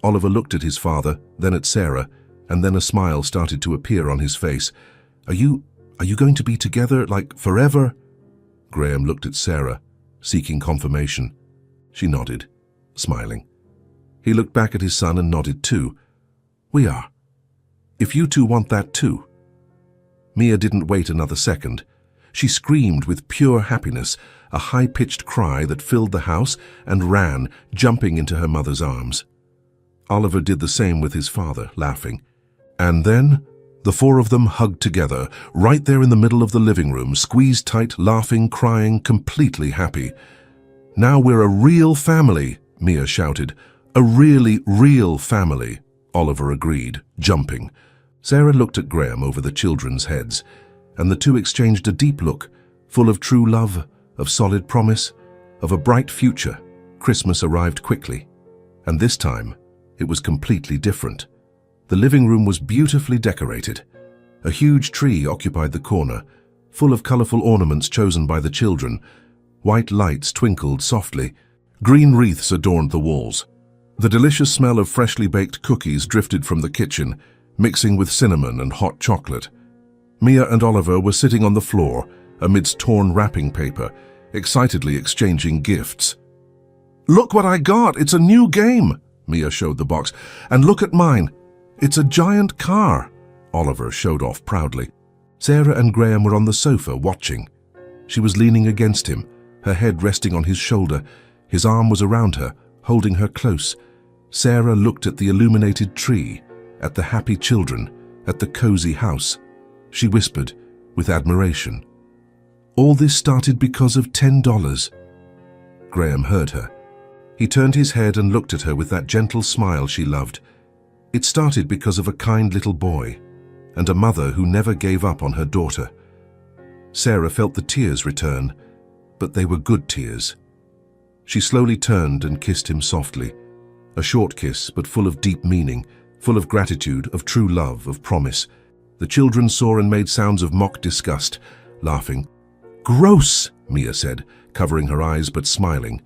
Oliver looked at his father, then at Sarah, and then a smile started to appear on his face. Are you going to be together, like, forever?" Graham looked at Sarah, seeking confirmation. She nodded, smiling. He looked back at his son and nodded too. "We are. If you two want that too." Mia didn't wait another second. She screamed with pure happiness, a high-pitched cry that filled the house, and ran, jumping into her mother's arms. Oliver did the same with his father, laughing. And then, the 4 of them hugged together, right there in the middle of the living room, squeezed tight, laughing, crying, completely happy. "Now we're a real family," Mia shouted. "A really, real family," Oliver agreed, jumping. Sarah looked at Graham over the children's heads, and the two exchanged a deep look, full of true love, of solid promise, of a bright future. Christmas arrived quickly, and this time it was completely different. The living room was beautifully decorated. A huge tree occupied the corner, full of colorful ornaments chosen by the children. White lights twinkled softly. Green wreaths adorned the walls. The delicious smell of freshly baked cookies drifted from the kitchen, mixing with cinnamon and hot chocolate. Mia and Oliver were sitting on the floor, amidst torn wrapping paper, excitedly exchanging gifts. "Look what I got! It's a new game!" Mia showed the box. "And look at mine! It's a giant car!" Oliver showed off proudly. Sarah and Graham were on the sofa, watching. She was leaning against him, her head resting on his shoulder. His arm was around her, holding her close. Sarah looked at the illuminated tree, at the happy children, at the cozy house. She whispered, with admiration, "All this started because of $10. Graham heard her. He turned his head and looked at her with that gentle smile she loved. It started because of a kind little boy, and a mother who never gave up on her daughter. Sarah felt the tears return, but they were good tears. She slowly turned and kissed him softly. A short kiss, but full of deep meaning, full of gratitude, of true love, of promise. The children saw and made sounds of mock disgust, laughing. "Gross," Mia said, covering her eyes but smiling.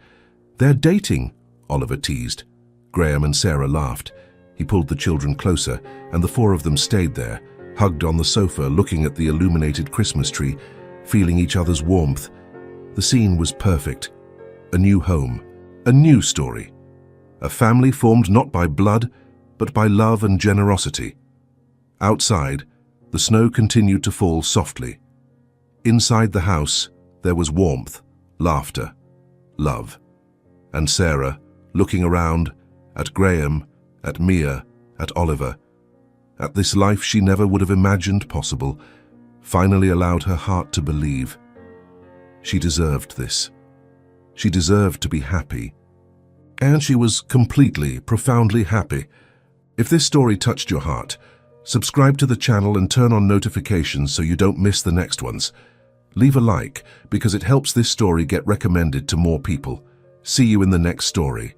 "They're dating," Oliver teased. Graham and Sarah laughed. He pulled the children closer, and the 4 of them stayed there, hugged on the sofa, looking at the illuminated Christmas tree, feeling each other's warmth. The scene was perfect. A new home, a new story. A family formed not by blood, but by love and generosity. Outside, the snow continued to fall softly. Inside the house, there was warmth, laughter, love. And Sarah, looking around, at Graham, at Mia, at Oliver, at this life she never would have imagined possible, finally allowed her heart to believe. She deserved this. She deserved to be happy, and she was completely, profoundly happy. If this story touched your heart, subscribe to the channel and turn on notifications so you don't miss the next ones. Leave a like because it helps this story get recommended to more people. See you in the next story.